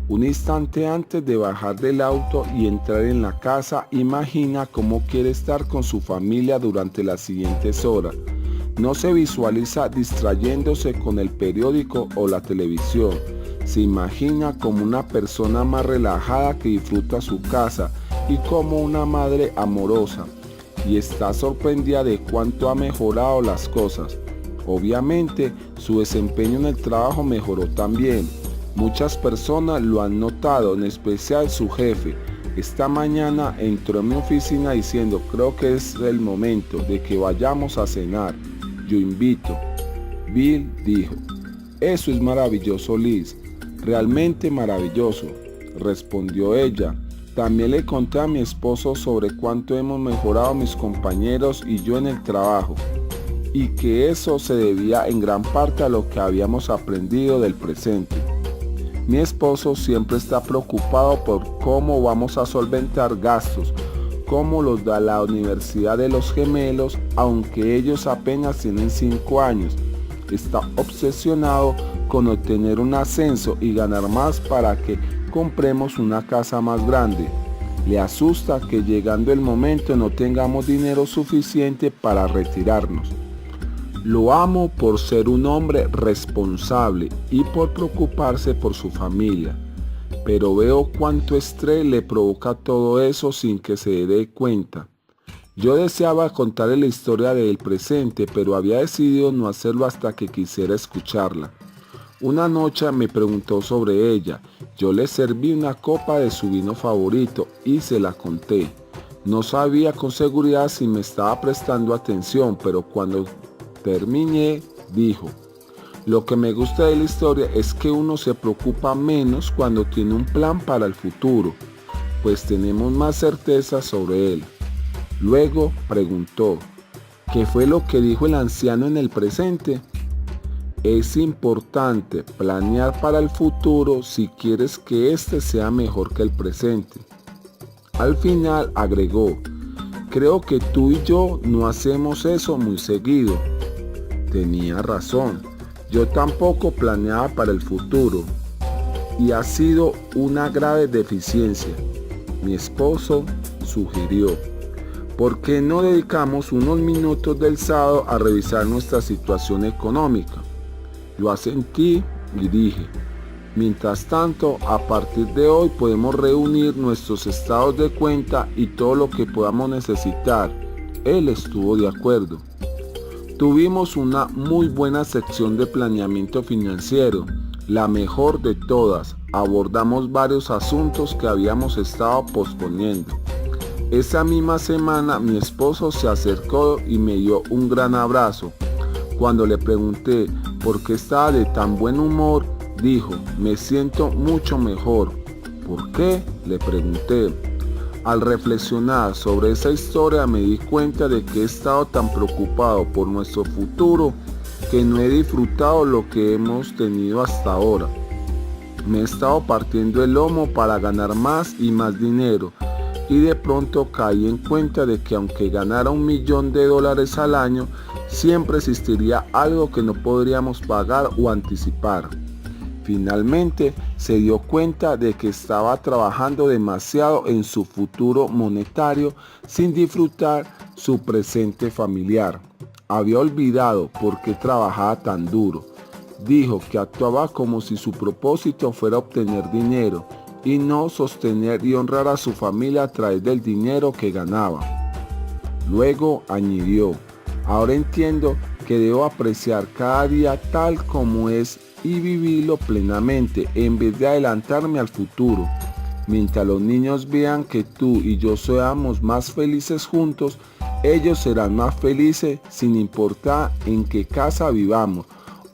Un instante antes de bajar del auto y entrar en la casa, imagina cómo quiere estar con su familia durante las siguientes horas. No se visualiza distrayéndose con el periódico o la televisión. Se imagina como una persona más relajada que disfruta su casa y como una madre amorosa. Y está sorprendida de cuánto ha mejorado las cosas. Obviamente, su desempeño en el trabajo mejoró también. Muchas personas lo han notado, en especial su jefe. Esta mañana entró en mi oficina diciendo, creo que es el momento de que vayamos a cenar. Yo invito. Bill dijo, eso es maravilloso, Liz. Realmente maravilloso, respondió ella. También le conté a mi esposo sobre cuánto hemos mejorado mis compañeros y yo en el trabajo, y que eso se debía en gran parte a lo que habíamos aprendido del presente. Mi esposo siempre está preocupado por cómo vamos a solventar gastos, como los da la Universidad de los Gemelos, aunque ellos apenas tienen 5 años. Está obsesionado con obtener un ascenso y ganar más para que compremos una casa más grande. Le asusta que llegando el momento no tengamos dinero suficiente para retirarnos. Lo amo por ser un hombre responsable y por preocuparse por su familia, pero veo cuánto estrés le provoca todo eso sin que se dé cuenta. Yo deseaba contarle la historia del presente, pero había decidido no hacerlo hasta que quisiera escucharla. Una noche me preguntó sobre ella. Yo le serví una copa de su vino favorito y se la conté. No sabía con seguridad si me estaba prestando atención, pero cuando terminé, dijo: lo que me gusta de la historia es que uno se preocupa menos cuando tiene un plan para el futuro, pues tenemos más certeza sobre él. Luego preguntó: ¿qué fue lo que dijo el anciano en el presente? Es importante planear para el futuro si quieres que éste sea mejor que el presente. Al final agregó: creo que tú y yo no hacemos eso muy seguido. Tenía razón, yo tampoco planeaba para el futuro, y ha sido una grave deficiencia. Mi esposo sugirió: ¿por qué no dedicamos unos minutos del sábado a revisar nuestra situación económica? Yo asentí y dije: mientras tanto, a partir de hoy podemos reunir nuestros estados de cuenta y todo lo que podamos necesitar. Él estuvo de acuerdo. Tuvimos una muy buena sección de planeamiento financiero, la mejor de todas. Abordamos varios asuntos que habíamos estado posponiendo. Esa misma semana mi esposo se acercó y me dio un gran abrazo. Cuando le pregunté por qué estaba de tan buen humor, dijo: me siento mucho mejor. ¿Por qué?, le pregunté. Al reflexionar sobre esa historia me di cuenta de que he estado tan preocupado por nuestro futuro que no he disfrutado lo que hemos tenido hasta ahora. Me he estado partiendo el lomo para ganar más y más dinero, y de pronto caí en cuenta de que aunque ganara $1.000.000 al año, siempre existiría algo que no podríamos pagar o anticipar. Finalmente se dio cuenta de que estaba trabajando demasiado en su futuro monetario sin disfrutar su presente familiar. Había olvidado por qué trabajaba tan duro. Dijo que actuaba como si su propósito fuera obtener dinero y no sostener y honrar a su familia a través del dinero que ganaba. Luego añadió: ahora entiendo que debo apreciar cada día tal como es y vivirlo plenamente en vez de adelantarme al futuro. Mientras los niños vean que tú y yo seamos más felices juntos, ellos serán más felices sin importar en qué casa vivamos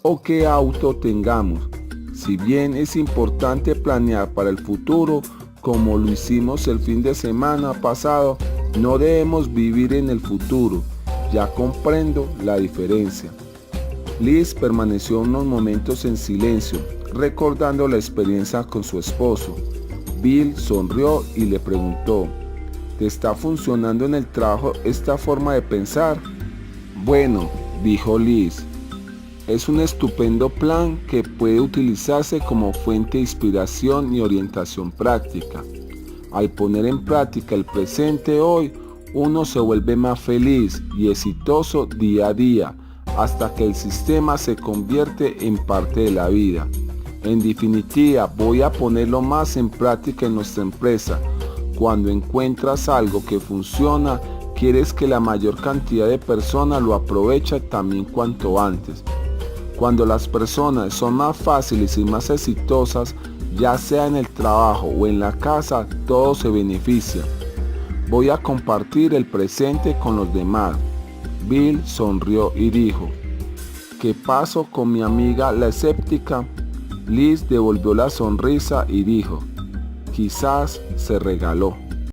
o qué auto tengamos. Si bien es importante planear para el futuro, como lo hicimos el fin de semana pasado, no debemos vivir en el futuro. Ya comprendo la diferencia. Liz permaneció unos momentos en silencio, recordando la experiencia con su esposo. Bill sonrió y le preguntó: ¿te está funcionando en el trabajo esta forma de pensar? Bueno, dijo Liz, es un estupendo plan que puede utilizarse como fuente de inspiración y orientación práctica. Al poner en práctica el presente hoy, uno se vuelve más feliz y exitoso día a día, hasta que el sistema se convierte en parte de la vida. En definitiva, voy a ponerlo más en práctica en nuestra empresa. Cuando encuentras algo que funciona, quieres que la mayor cantidad de personas lo aprovechen también cuanto antes. Cuando las personas son más fáciles y más exitosas, ya sea en el trabajo o en la casa, todos se benefician. Voy a compartir el presente con los demás. Bill sonrió y dijo: ¿qué pasó con mi amiga la escéptica? Liz devolvió la sonrisa y dijo: quizás se regaló.